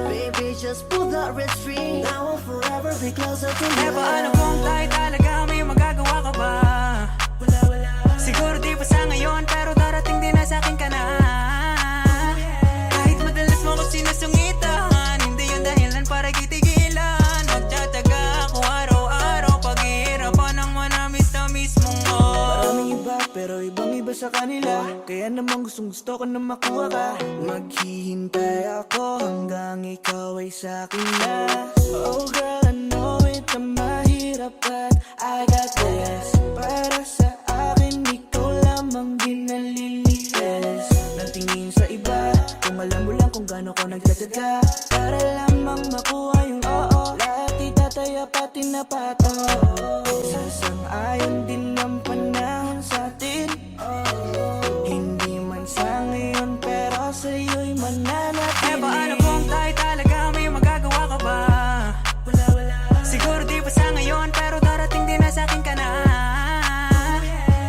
Baby, just pull that red string. Now I'll forever be closer to you. Eh paano kung tayo talaga, may magagawa ka ba? Siguro di pa sa ngayon, pero darating din na sa'kin ka na. Kahit madalas mo ko sinusungitan, hindi yun dahilan para kitigilan. Magtataga ako araw-araw, paghihirapan ang manamis-tamis mong Maraming iba pero ibang iba sa kanila. Kaya naman gustong gusto ko na makuha ka. Maghihintay ako hanggang ikaw ay sa'kin na. Oh girl, I know it na mahirap but I got this. Para sa akin ikaw lamang ginalilinis. Nangtingin sa iba, kung alam mo lang kung gaano ko nagtatsaga. Para lamang makuha yung oo, lahat itataya pati na pato. Sasang-ayon din ang panahon sa'tin. Hindi man sa ngayon pero sa'yo'y mananatili. Eh paano kung tayo talaga, may magagawa ka ba? Siguro di pa sa ngayon, pero darating din na sa'kin ka na.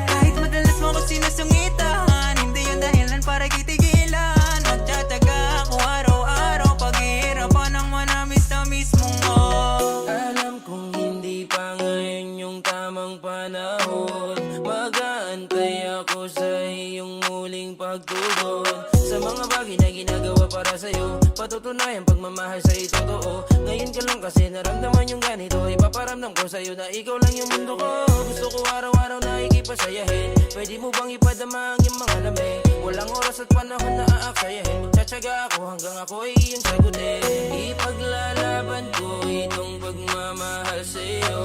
Kahit madalas mo ko sinusungitan, hindi yun dahilan para kitigilan. Magtataga ako araw-araw, paghihirapan ang manamis-tamis mong Alam kong hindi pa ngayon yung tamang panahon. Mag-aantay ako sa iyong muling pagtugon. Sa mga bagay na ginagawa para sa'yo, patutunayan pagmamahal sa'yo totoo. Ngayon ka lang kasi naramdaman yung ganito, ipaparamdam ko sa'yo na ikaw lang yung mundo ko. Gusto ko araw-araw na ikipasayahin. Pwede mo bang ipadama ang iyong mga lamig? Walang oras at panahon na aaksayahin. Magtsatsaga ako hanggang ako ay iyong sagutin. Ipaglalaban ko itong pagmamahal sa'yo,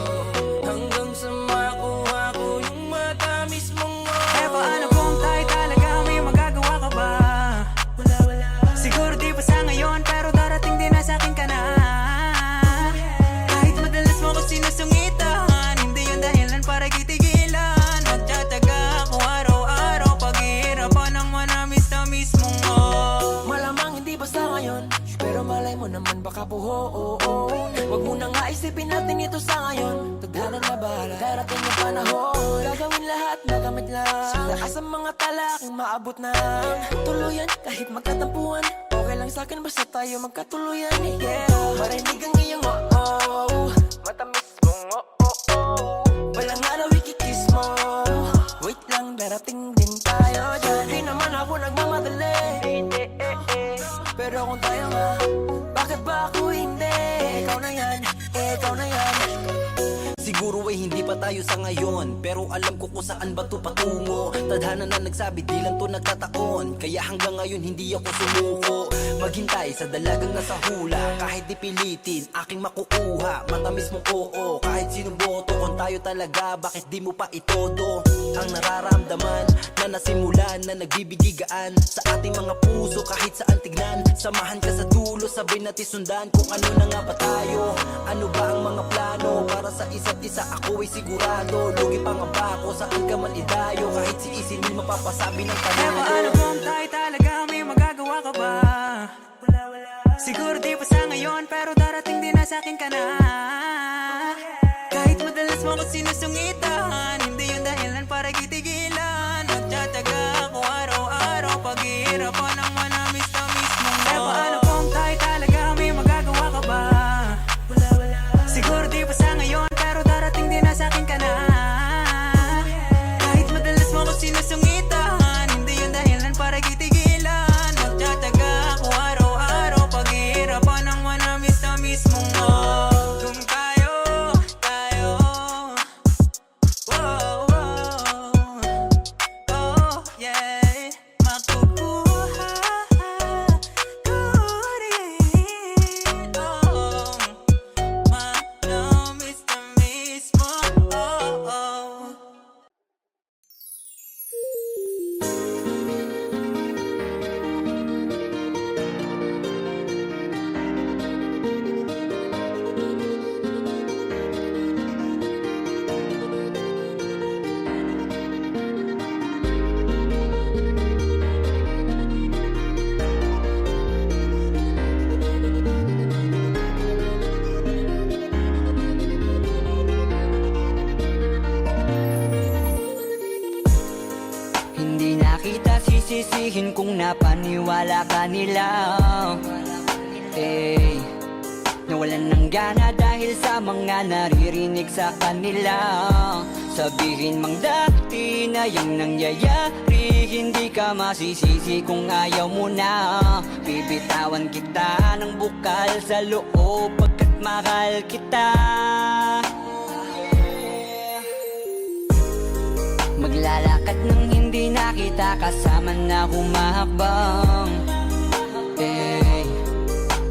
hanggang sa makuha ko yung matamis mong Eh paano kung tayo talaga, may magagawa ka ba? Siguro di pa sa ngayon, pero darating din na sa'kin ka na. Kahit madalas mo ko sinusungitan, hindi yun dahilan para kitigilan. Magtsatsaga ako araw-araw, paghihirapan ang manamis-tamis mong Malamang hindi basta ngayon, pero malay mo naman baka buho. Wag mo na nga isipin natin ito sa ngayon. Tadhana na bahala, darating yung panahon. Gagawin lahat na gamit lang sa lakas ng mga talaking maabot na tuluyan. Kahit magkatampuhan, okay lang sa'kin basta tayo magkatuluyan. Yeah, marinig ang iyong oh-oh, matamis mong oh-oh. Walang araw ikikiss mo, wait lang darating din tayo dyan. Di naman ako nagmamadali, pero kung tayo nga, bakit ba ako hindi? Ikaw na yan, ikaw na yan. Siguro ay hindi pa tayo sa ngayon, pero alam ko kung saan ba to patungo. Tadhana na nagsabi, di lang to nagkataon. Kaya hanggang ngayon hindi ako sumuko. Maghintay sa dalagang nasa hula, kahit di pilitin, aking makukuha. Matamis mong oo, kahit sino boto. Kung tayo talaga, bakit di mo pa itodo? Ang nararamdaman na nasimulan, na nagbibigigaan sa ating mga puso kahit saan tignan. Samahan ka sa dulo, sabay natin sundan kung ano na nga ba tayo. Ano ba ang mga plano para sa isa't isa? Ako ay sigurado, lugi pa nga ba ako saan ka man idayo? Kahit si Isinil mapapasabi ng Eh panalo. paano kung tayo talaga, may magagawa ka ba? Siguro di pa sa ngayon, pero darating din na sa'kin ka na. Kahit madalas mo ko sinusungitan, hindi yun dahilan para kitigilan. Magtsatsaga ako araw-araw, paghihirapan ang manamis-tamis mong Eh paano kung tayo talaga, may magagawa ka ba? Siguro di pa sa ngayon, pero darating din na sa'kin ka na. Kahit madalas mo ko sinusungitan, hindi yun dahilan para kitigilan. Magtsatsaga ako araw-araw, paghihirapan ang manamis-tamis mong kung tayo, wow, oh yeah, makukuha ko rin, manamis-tamis mo, Hindi na kita sisisihin kung napaniwala ka nila. Nawalan ng gana dahil sa mga naririnig sa kanila. Sabihin mang dati na yung nangyayari, hindi ka masisisi kung ayaw mo na. Bibitawan kita ng bukal sa loob pagkat mahal kita. Maglalakad nang hindi nakita kasama na humahakbang.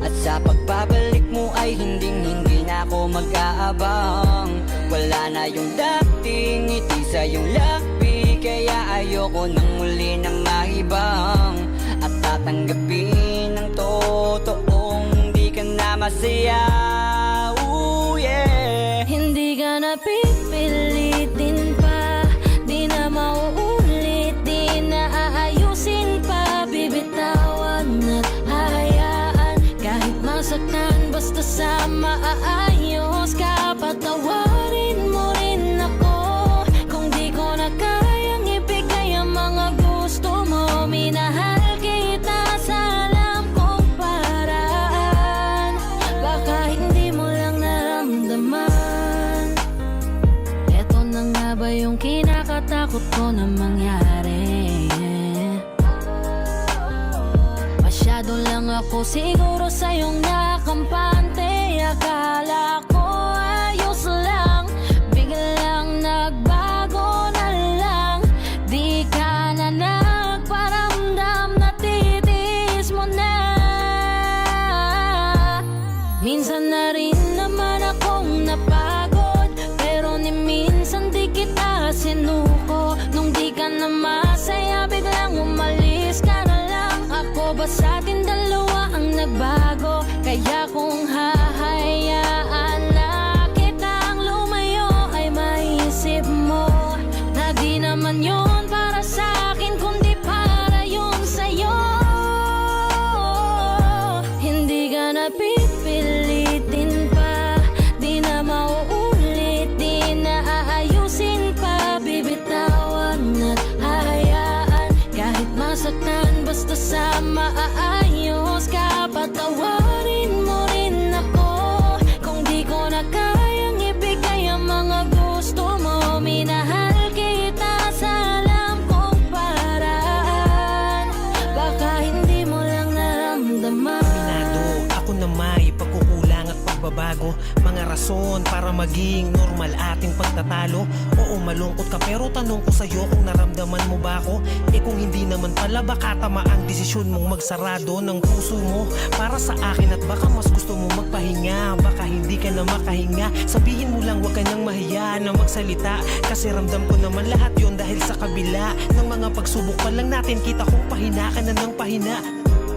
At sa pagbabalik mo ay hindi na ako mag-aabang. Wala na yung dating ngiti sa iyong labi, kaya ayoko nang muli nang maibang. At tatanggapin ng totoong di ka na masaya. Ooh, yeah. Hindi ka na pipilitin pa, di na mauulit, di na aayusin pa. Bibitawan at hayaan, kahit masaktan, basta sa maayos ka. Patawarin mo rin ako kung di ko na kayang ibigay ang mga gusto mo. Minahal kita sa alam kong paraan, baka hindi mo lang naramdaman. na nga ba yung kinakatakot ko na mangyari? Masyado lang ako siguro sa'yong nakampante. Akala ko ayos lang, biglang nagbago na lang. Di ka na nagparamdam, natitiis mo na. Minsan na rin naman akong napagod, pero ni minsan di kita sinuko. Nung di ka na masaya, biglang umalis ka na lang. Ako ba sa atin dalawa ang nagbago? Kaya kung hahayaan na kitang lumayo, ay maisip mo na di naman yun para sa akin, kundi para yun sa'yo. Hindi ka na pipilitin pa, di na mauulit, di na aayusin pa. Bibitawan at hayaan, kahit masaktan, basta sa maayos ka. Patawarin mo rin ako kung di ko na kayang ibigay ang mga gusto mo. Minahal kita sa alam kong paraan, baka hindi mo lang naramdaman. Aminado ako na may pagkukulang at pagbabago, mga rason para maging normal ating pagtatalo. Oo, malungkot ka pero tanong ko sa'yo kung naramdaman mo ba ako? Eh kung hindi naman pala, baka tama ang desisyon mong magsarado ng puso mo para sa akin. At baka mas gusto mo magpahinga, baka hindi ka na makahinga. Sabihin mo lang, wag ka nang mahiya na magsalita, kasi ramdam ko naman lahat yon dahil sa kabila ng mga pagsubok pa lang natin, kita kong pahina ka na ng pahina.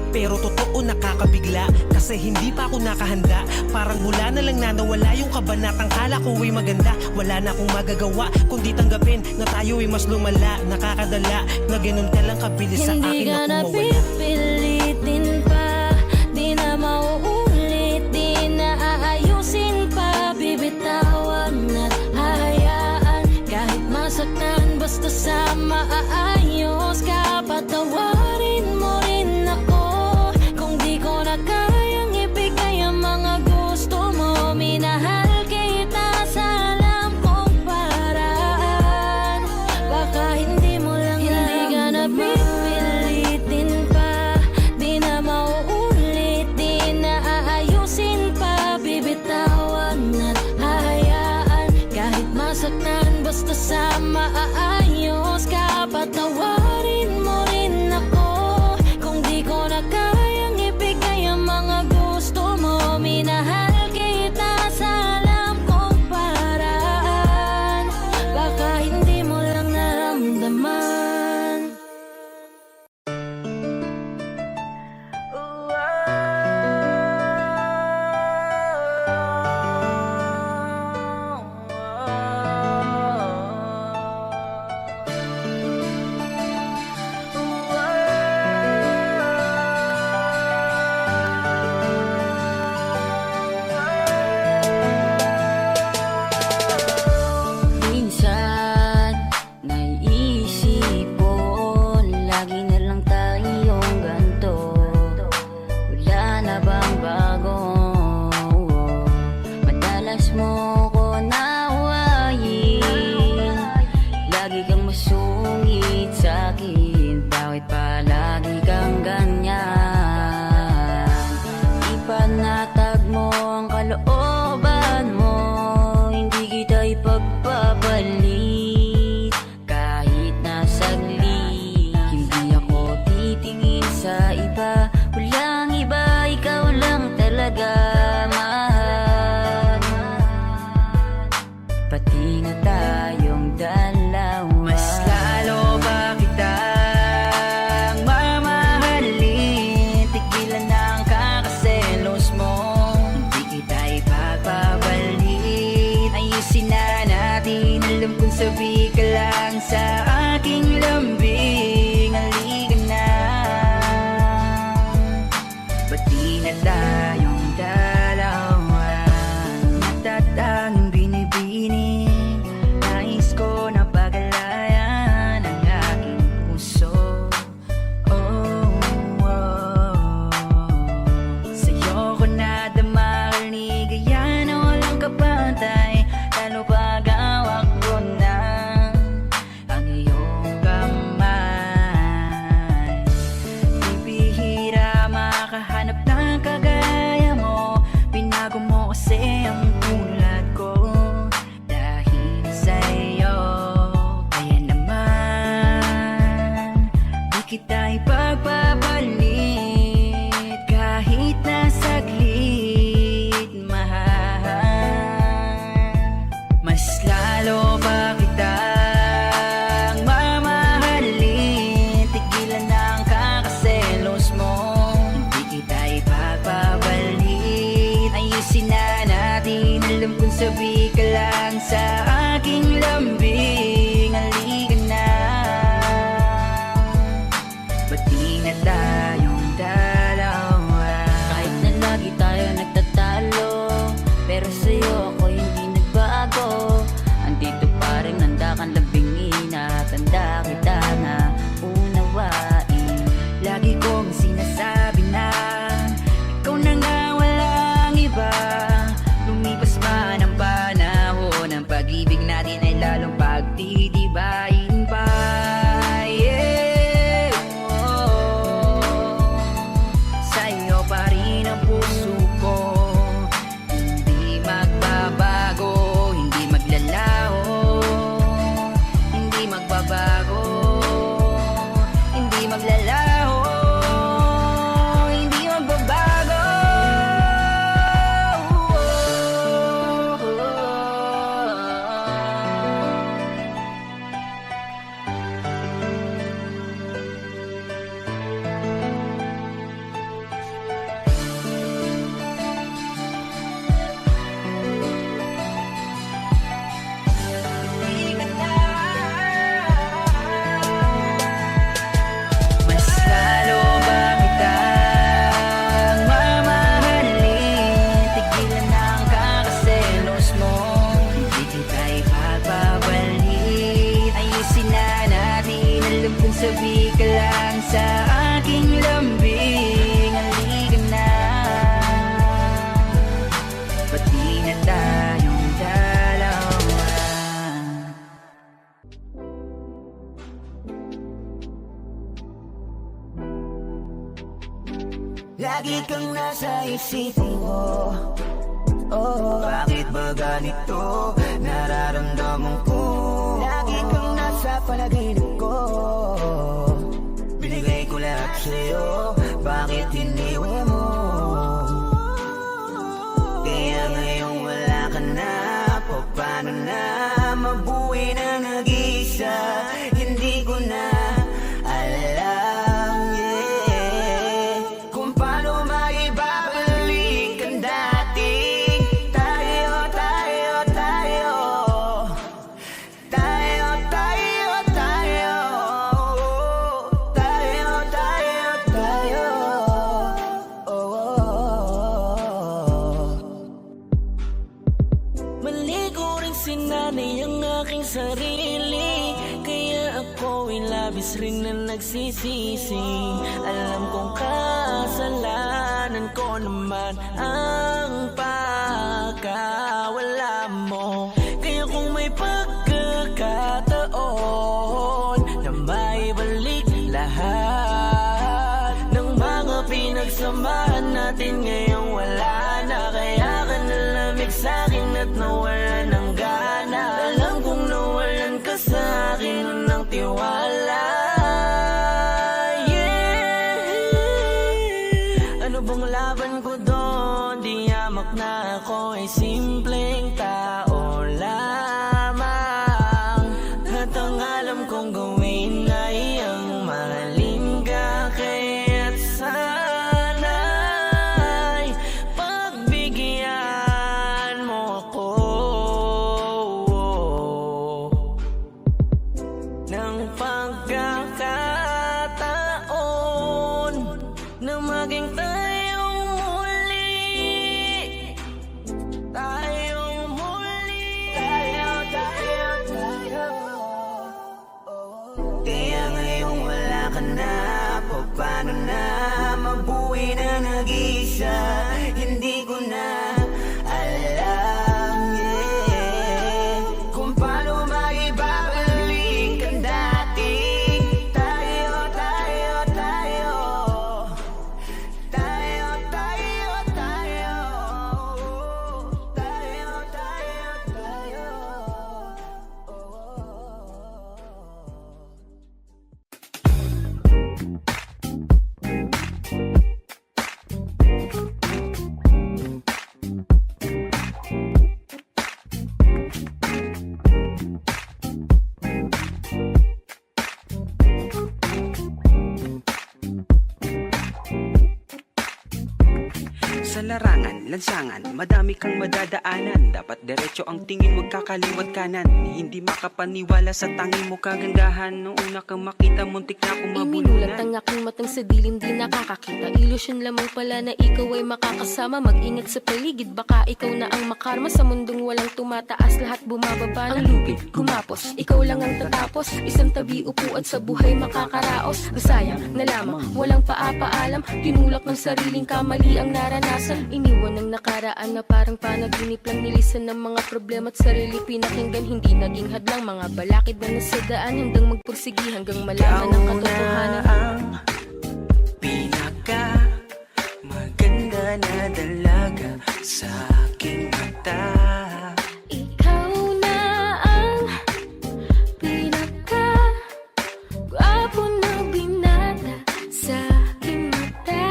Pero totoo nakakabigla, kasi hindi pa ako nakahanda. Parang mula na lang na nawala yung kabanatang kala ko ay maganda. Wala na akong magagawa kundi tanggapin na tayo ay mas lumala. Nakakadala na ganun ka lang kabilis sa akin Hindi ka na na kumawala. pipilitin pa, di na mauulit, di na aayusin pa. Bibitawan at hayaan, kahit masaktan, basta sa maayos ka. Patawarin mo rin ako kung di ko na kayang ibigay ang mga gusto mo. Minahal kita sa alam kong paraan, baka hindi mo lang hindi ka na pipilitin pa, di na mauulit, di na aayusin pa. Bibitawan at hayaan, kahit masaktan, basta sa maayos ka. Patawarin mo rin ako kung di ko na kayang ibigay ang mga gusto mo. Minahal kita sa alam kong paraan, baka hindi mo lang naramdaman. Minsan naiisip ko, lagi na lang tayong ganito. Wala na bang bago? Madalas mo ko nawayin, lagi kang masungit sa'kin. Bakit palagi kang ganyan? Ipanatag mo ang kalooban mo, hindi kita ipagpapalit kahit na saglit. Hindi ako titingin sa iba, walang iba, ikaw lang talaga mahal. Pati na tayong dalawa, mas lalo ba kitang mamahalin? Tigilan ang kakaselos mo, hindi kita ipagpapalit. Ayusin na natin, alam kong sabi ka lang sa aking lambing. Halika na, pati na tayong dalawa. Natatanging binibini, nais ko na pagalayan ang aking puso. Oh, oh. Sa'yo ko nadama, kaligaya na walang kapantay, lalo pag hawak ko na kitang mamahalin. Tigilan ang kakaselos mo, hindi kita ipagpapalit. Ayusin na natin, alam kong sabi ka lang sa aking lambing. Halika na, bati na tayong dalawa. Kahit na lagi tayo nagtatalo, pero sa'yo ako hindi nagbago. Andito pa rin, handa kang labingin at handa kita na unawain. Lagi kong sinasabi na ikaw na nga, walang iba. Lumipas man ang panahon, ang pag-ibig natin ay lalong pagtitibayin pa. Yeah. Sa'yo pa rin ang puso ko, hindi magbabago, hindi maglalaho, hindi magbabago, hindi maglalaho, hindi magbabago. Mas lalo ba kitang mamahalin? Tigilan ang kakaselos mo, hindi kita ipagpapalit. Ayusin na natin, alam kong sabi ka lang sa aking lambing. Halika na, bati na tayong dalawa. Lagi kang nasa isipin ko, oh, bakit ba ganito nararamdaman ko? Lagi kang nasa panaginip ko, binigay ko lahat sa'yo, bakit iniwan mo? Kaya ngayon wala ka na, paano na mabuhay na nag-iisa? Hindi ko na alam, yeah, kung paano maibabalik ang dating tayo, tayo, tayo, tayo, tayo, tayo, tayo, tayo, tayo, Mali ko rin sinanay ang aking sarili, kaya ako'y labis rin na nagsisisi. Alam kong kasalanan ko naman ang pagkawala mo, kaya kung may pagkakataon na maibalik lahat ng mga pinagsamahan natin, ngayong wala na. Kaya ka nalamig sa'kin at nawala ng gana. Alam kong nawalan ka sa'kin ng tiwala, yeah. Ano bang laban ko doon? Di yamak na ako ay simpleng tao lamang, at ang alam kong gawin ay ang mahalin ka. Kaya't sana'y pagbigyan mo ako ng pagkakataon na maging tayong muli, tayong muli, tayo, tayo, tayo. Kaya ngayon wala ka na, paano na mabuhay na nag-iisa? Hindi ko na alam, yeah, kung paano maibabalik ang dating tayo, tayo, tayo, tayo, tayo, tayo, tayo, tayo, tayo. larangan, lansangan, madami kang madadaanan. Dapat diretso ang tingin, huwag kakaliwat kanan. Hindi makapaniwala sa tanging mo kagandahan. Noong una kang makita, muntik na akong Iminulat mabulunan. ang aking matang sa dilim, di nakakakita. Ilusyon lamang pala na ikaw ay makakasama. Mag-ingat sa paligid, baka ikaw na ang makarma. Sa mundong walang tumataas, lahat bumababa na. Ang lupit, gumapos, ikaw lang ang tatapos. Isang tabi upo at sa buhay makakaraos. Sayang na lamang, walang paapaalam. Tinulak ng sariling kamali ang naranasan. Iniwan ng nakaraan na parang panaginip lang. Nilisan ng mga problema at sarili pinakinggan. Hindi naging hadlang, mga balakid na nasa daan. Hanggang magpursigi, hanggang malaman ang katotohanan. ang pinaka maganda na dalaga sa aking mata. Ikaw na ang pinaka gwapo na binata sa aking mata.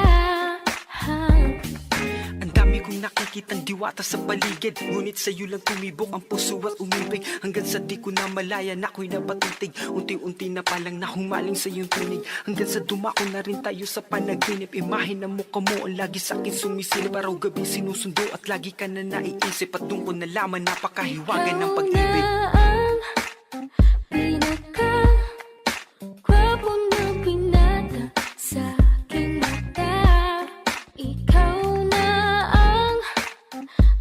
Ang dami kong nakikitang diwata sa paligid, ngunit sa'yo lang tumibok ang puso at umibig. Hanggang sa di ko na malaya na ako'y napatitig. Unti-unti na palang nahumaling sa iyong tunig. Hanggang sa dumako na rin tayo sa panaginip. Imahe na mukha mo ang lagi sa'kin sumisilip. Araw-gabi sinusundo at lagi ka na naiisip. At doon ko nalaman napakahiwaga ng pag-ibig. Pinaka gwapo na binata sa aking mata. Ikaw na ang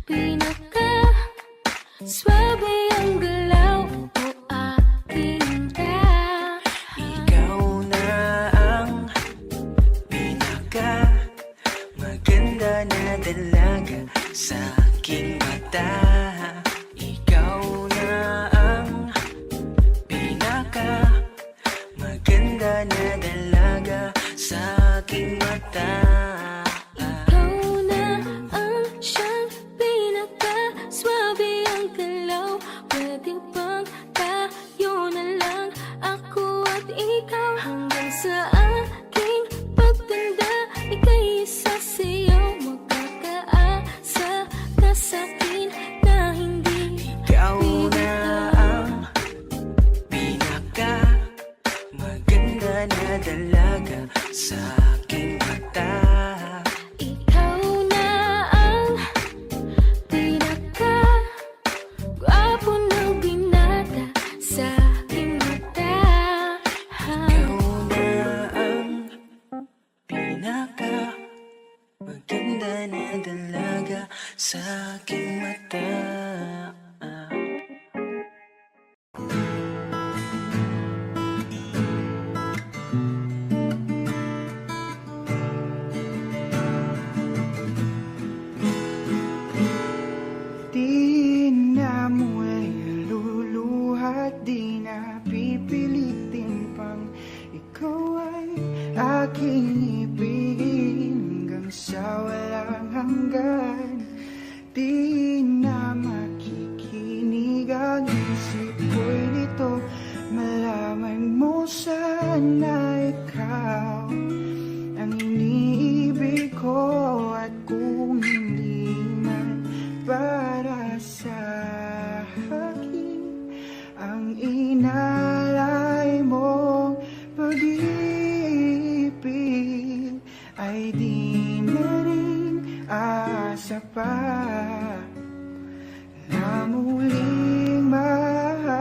pinaka swabe ang galaw o aking Ikaw na ang pinaka maganda na dalaga sa aking mata. Ikaw na ang pinaka maganda na dalaga sa aking mata. Ikaw na ang siyang pinaka swabe ang galaw. Pwede bang tayo na lang, ako at ikaw, hanggang sa aking pagtanda. Ika'y isa sa'yo, magkakaasa ka sa'kin na hindi Ikaw na ang pinaka maganda na dalaga sa aking mata. Ikaw na ang pinaka gwapo na binata sa aking mata. Ikaw na ang pinaka maganda na dalaga sa aking mata. Di na muling luluhat, di na pipilitin pang ikaw ay aking ibigin hanggang sa walang hanggan. Di na makikinig ang isip ko'y nito, malaman mo sana ikaw ang iniibig ko. At kung hindi man para sa akin ang inalay mong pag-ibig, ay di na rin asa pa na muling maagad.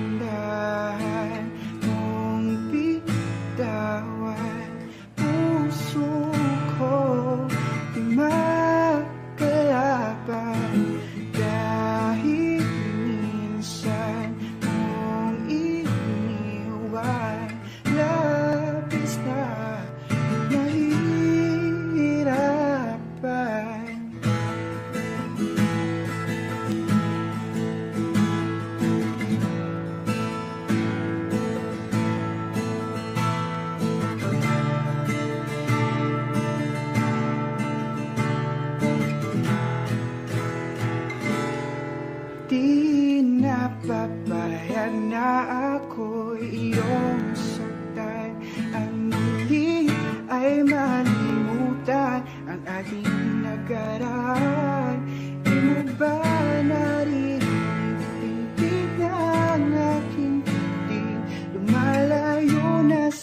Dahan-dahan mong bitawan puso ko, di makalaban. Dahil minsan mong iniwan, labis na nahihirapan. Di na papayag na ako'y iyong saktan. Ang muli ay malimutan ang ating nakaraan. Di mo ba naririnig ng aking titig? Lumalayo na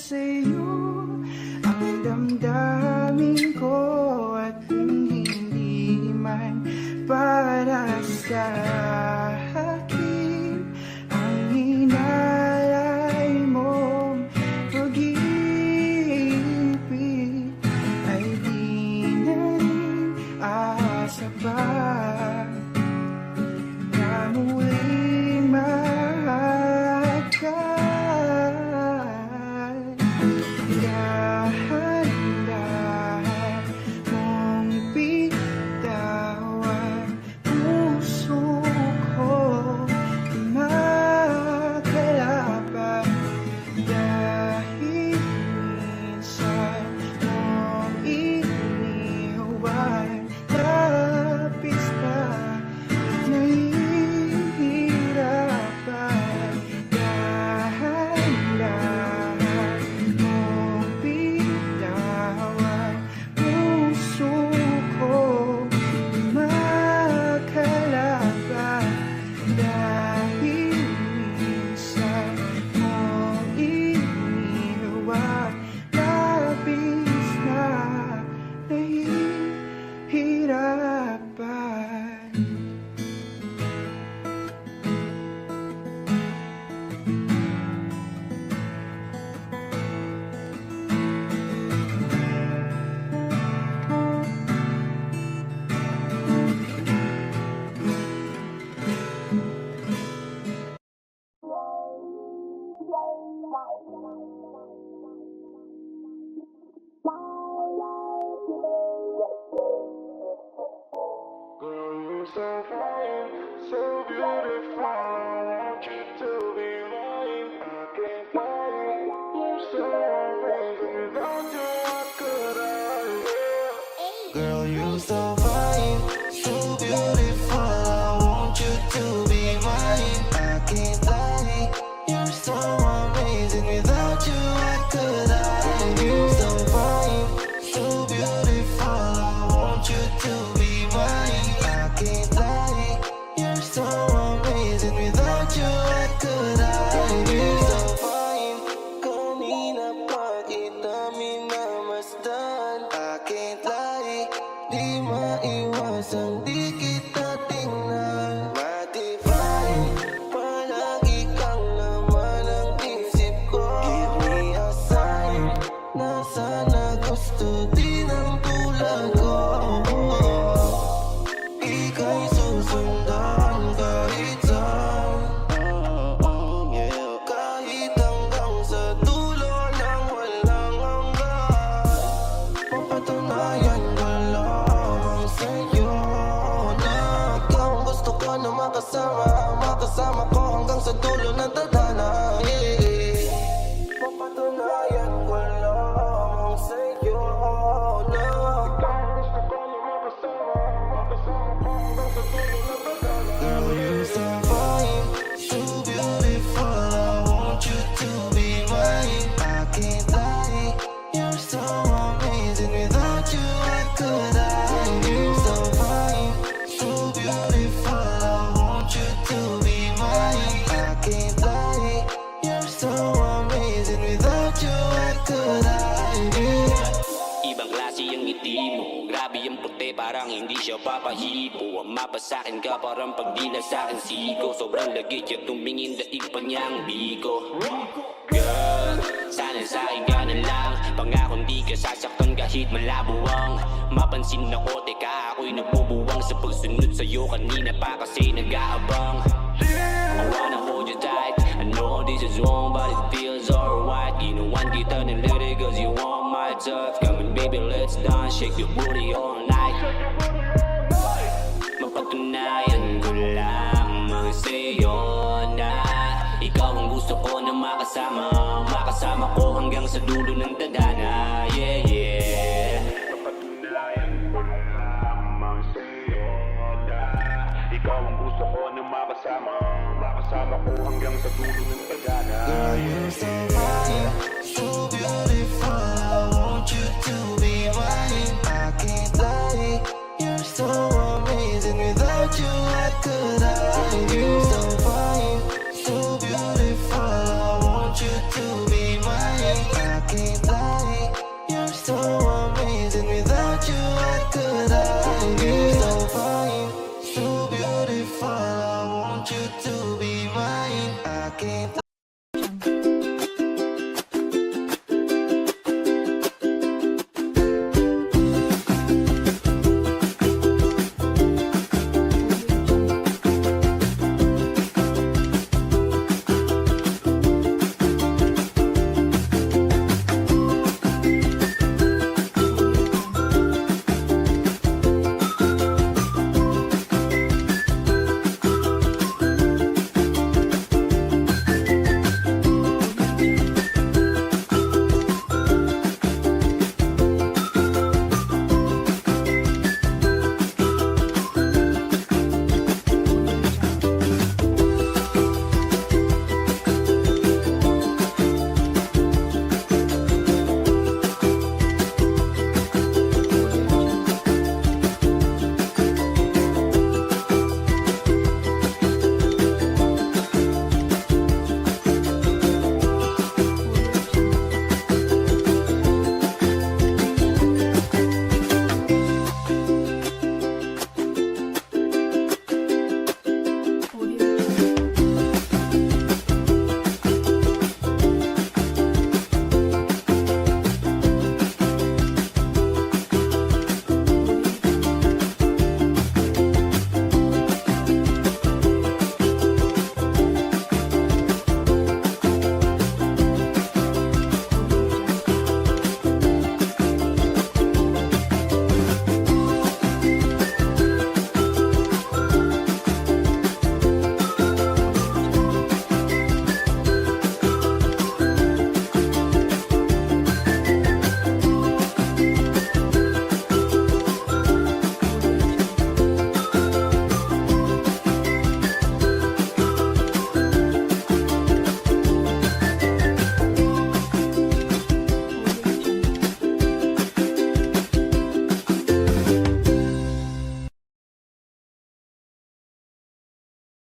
para sa akin ang inalay mong pag-ibig ay di na rin asa pa na muling mahagkan. Dahan-dahan mong bitawan puso ko di makalaban dahil minsan mong iniwan labis na nahihirapan. Dahan-dahan mong bitawan puso ko di makalaban dahil minsan mong iniwan labis na nahihirapan. Girl, you're so fine, so beautiful. I want you to be mine. I can't lie, you're so amazing. Without you, I could die. You're so fine, so beautiful. I want you to be mine. I can't lie, you're so amazing. Without you, I could die. You're so fine, kanina pa kita minamasdan. I can't lie, di maiwasang di kita tingnan. Matibay, palagi kang laman ng isip ko. Give me a sign na sana gusto din ang tulad ko. Ika'y susundan kahit saan, kahit hanggang sa dulo ng walang hanggan. Papatunayan ko lamang sa'yo na ikaw ang gusto ko na makasama. Makasama ko hanggang sa dulo ng tadhana. Papatunayan ko lamang sa'yo na ikaw ang gusto ko na makasama. Makasama ko hanggang sa dulo ng tadhana. Girl, you're so fine, so beautiful. I want you to be mine. I can't lie, you're so amazing. Without you, I could die. You're so fine, so beautiful. I want you to be mine. I can't lie, you're so amazing. Without you, I could die. Ibang klase ang ngiti mo, grabe ang puti, parang hindi siya papahipo. Ang mapa sa'kin ka, parang pagdila sa'kin siko. Sobrang lagit siya tumingin, daig pa niyang biko. Girl, sana sa'kin ka na lang, pangakong di ka sasaktan kahit malabo ang mapansin ako. Teka, ako'y nagbubuwang sa pagsunod sa'yo kanina pa kasi nag-aabang. I wanna hold you tight, I know this is wrong but it feels alright. Ginawan kita ng lady cause you want my touch. Come on baby, let's dance, shake your booty all night. Mapatunayan ko lamang sa'yo na ikaw ang gusto ko na makasama. Makasama ko hanggang sa dulo ng tadhana. Yeah, yeah. Mapatunayan ko lamang sa'yo na ikaw ang gusto ko na makasama. Makasama ko hanggang sa dulo ng tadhana. Girl, you're so fine, so beautiful.